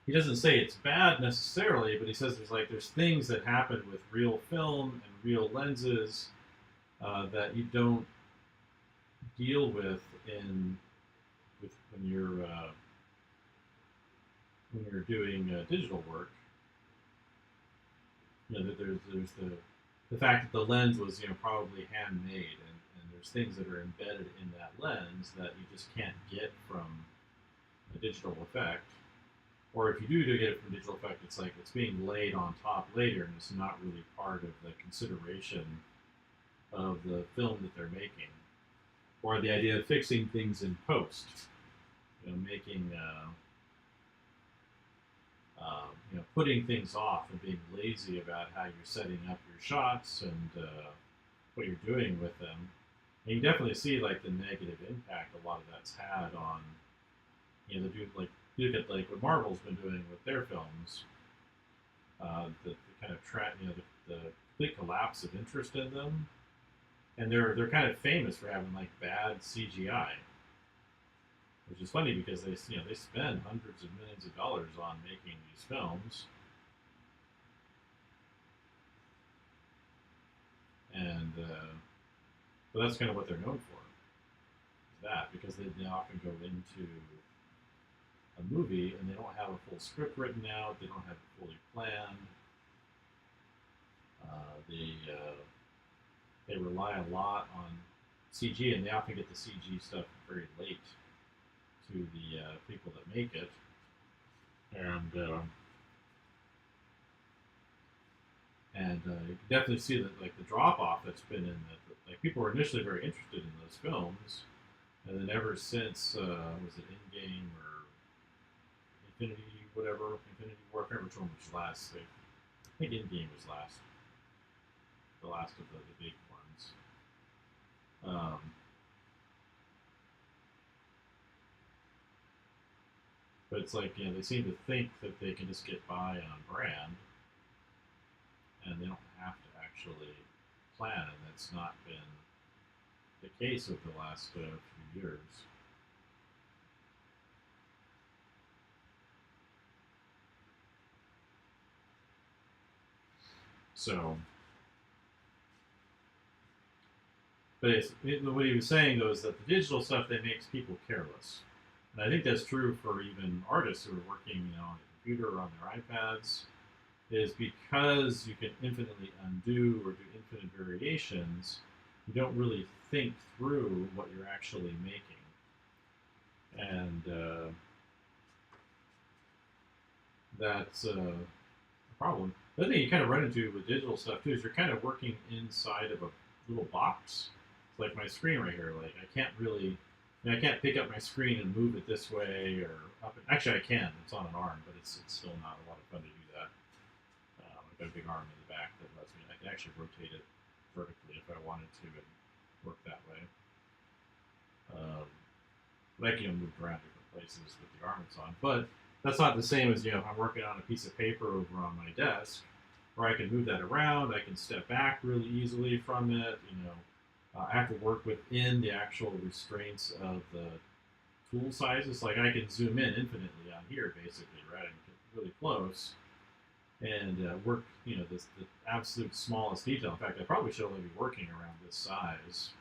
S1: he doesn't say it's bad necessarily, but he says there's things that happen with real film and real lenses that you don't deal with when you're doing digital work. That there's the fact that the lens was probably handmade, and there's things that are embedded in that lens that you just can't get from a digital effect. Or if you do get it from digital effect, it's like it's being laid on top later, and it's not really part of the consideration of the film that they're making. Or the idea of fixing things in post, making putting things off and being lazy about how you're setting up your shots and what you're doing with them. And you definitely see like the negative impact a lot of that's had on look at like what Marvel's been doing with their films. The kind of the complete collapse of interest in them, and they're kind of famous for having like bad CGI, which is funny because they spend hundreds of millions of dollars on making these films, and but that's kind of what they're known for. Is that because they often go into a movie and they don't have a full script written out, they don't have it fully planned. They rely a lot on CG, and they often get the CG stuff very late to the people that make it, and you can definitely see that like the drop off that's been in that. Like people were initially very interested in those films, and then ever since was it Endgame or Infinity whatever Infinity War? I can't remember which one was last. I think Endgame was last, the last of the big ones. But it's like, you know, they seem to think that they can just get by on brand, and they don't have to actually plan, and that's not been the case over the last few years. So, but what he was saying though is that the digital stuff that makes people careless, and I think that's true for even artists who are working, you know, on a computer or on their iPads, is because you can infinitely undo or do infinite variations. You don't really think through what you're actually making, and that's a problem. The other thing you kind of run into with digital stuff too is you're kind of working inside of a little box. It's like my screen right here. Like I can't really, I mean, I can't pick up my screen and move it this way or up. Actually, I can. It's on an arm, but it's still not a lot of fun to do that. I've got a big arm in the back that lets me. I can actually rotate it vertically if I wanted to and work that way. But I can move around different places with the arm it's on. But that's not the same as, you know, if I'm working on a piece of paper over on my desk, where I can move that around. I can step back really easily from it. You know, I have to work within the actual restraints of the tool sizes. Like I can zoom in infinitely on here, basically, right? I can get really close and work, you know, the absolute smallest detail. In fact, I probably should only be working around this size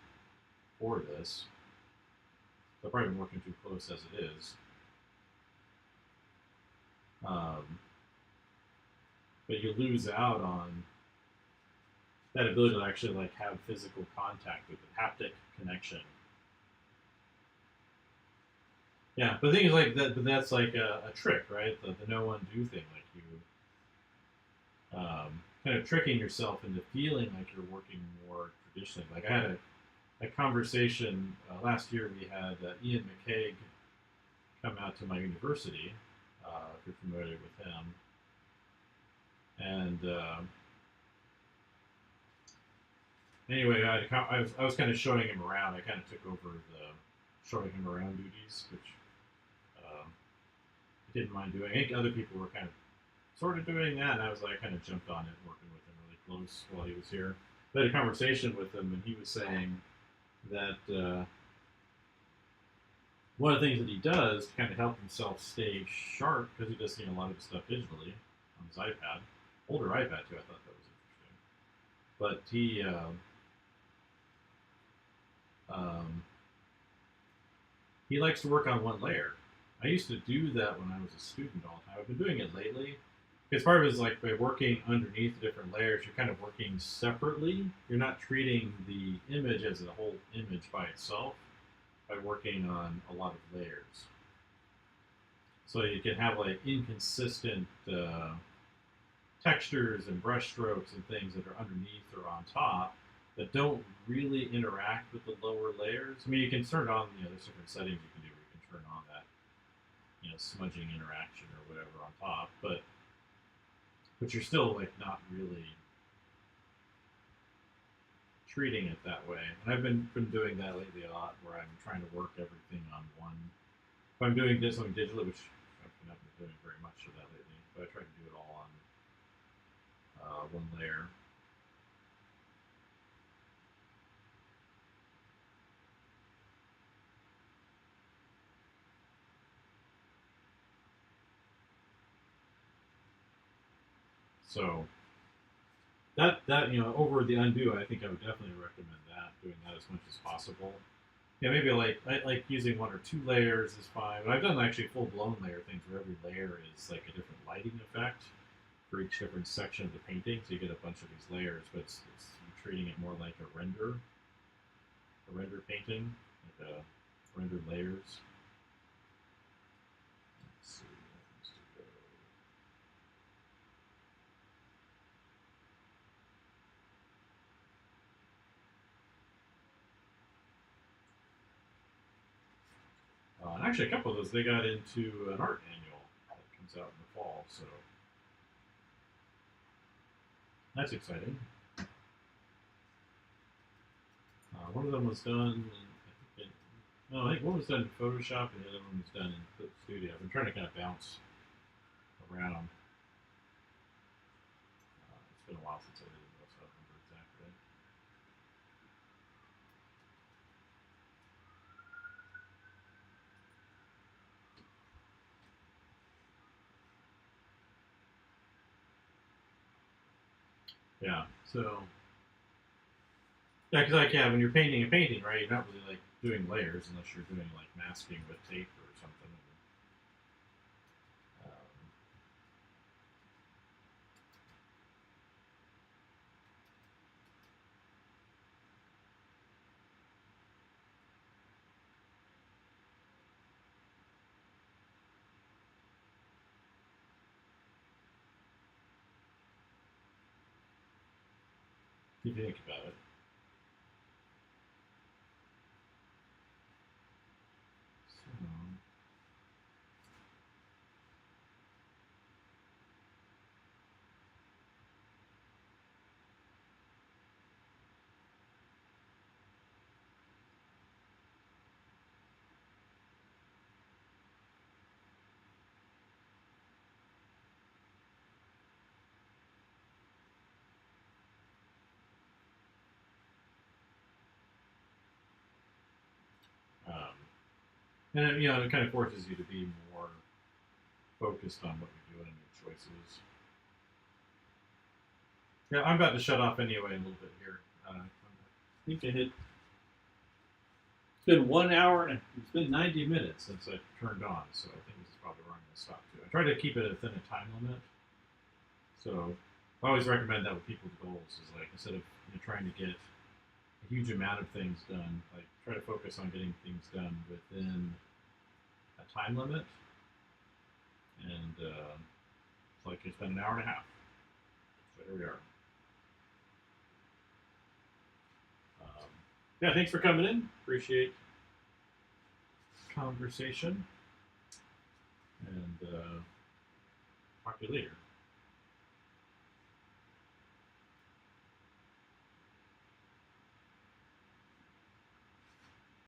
S1: for this. I've probably been working too close as it is. But you lose out on that ability to actually like have physical contact with it, haptic connection. Yeah, but the thing is like that. But that's like a trick, right? The no undo thing, like you kind of tricking yourself into feeling like you're working more traditionally. Like I had a conversation last year. We had Ian McCaig come out to my university, if you're familiar with him, and anyway, I was kind of showing him around. I kind of took over the showing him around duties, which I didn't mind doing. I think other people were kind of sort of doing that, and I was like, kind of jumped on it, working with him really close while he was here. I had a conversation with him, and he was saying that one of the things that he does to kind of help himself stay sharp, because he does a lot of stuff digitally on his iPad, older iPad too. I thought that was interesting. But he likes to work on one layer. I used to do that when I was a student all the time. I've been doing it lately. Because part of it is like by working underneath the different layers, you're kind of working separately. You're not treating the image as a whole image by itself by working on a lot of layers. So you can have like inconsistent textures and brush strokes and things that are underneath or on top that don't really interact with the lower layers. I mean, you can turn on, you know, there's different settings you can do where you can turn on that, you know, smudging interaction or whatever on top, but you're still like not really treating it that way. And I've been doing that lately a lot, where I'm trying to work everything on one. If I'm doing something digitally, which I've not been doing very much of that lately, but I try to do it all on one layer. So that you know, over the undo, I think I would definitely recommend that, doing that as much as possible. Yeah, maybe like using one or two layers is fine. But I've done actually full blown layer things where every layer is like a different lighting effect for each different section of the painting. So you get a bunch of these layers, but it's treating it more like a render. a render painting, like rendered layers. Let's see. That needs to go. And actually, a couple of those, they got into an art annual that comes out in the fall, so that's exciting. One of them was done, I think one was done in Photoshop and the other one was done in Clip Studio. I've been trying to kind of bounce around. It's been a while since I did it, so I don't remember exactly. Yeah, so yeah, because like when you're painting a painting, right, you're not really like doing layers unless you're doing like masking with tape or something. If you think about it. And you know, it kind of forces you to be more focused on what you're doing and your choices. Yeah, I'm about to shut off anyway in a little bit here. I think I hit. It's been 1 hour and it's been 90 minutes since I turned on, so I think this is probably where I'm going to stop too. I try to keep it within a time limit. So I always recommend that with people's goals is like instead of trying to get a huge amount of things done, like try to focus on getting things done within a time limit. And it's like it's been 1.5 hours. So here we are. Yeah, thanks for coming in. Appreciate conversation. And talk to you later.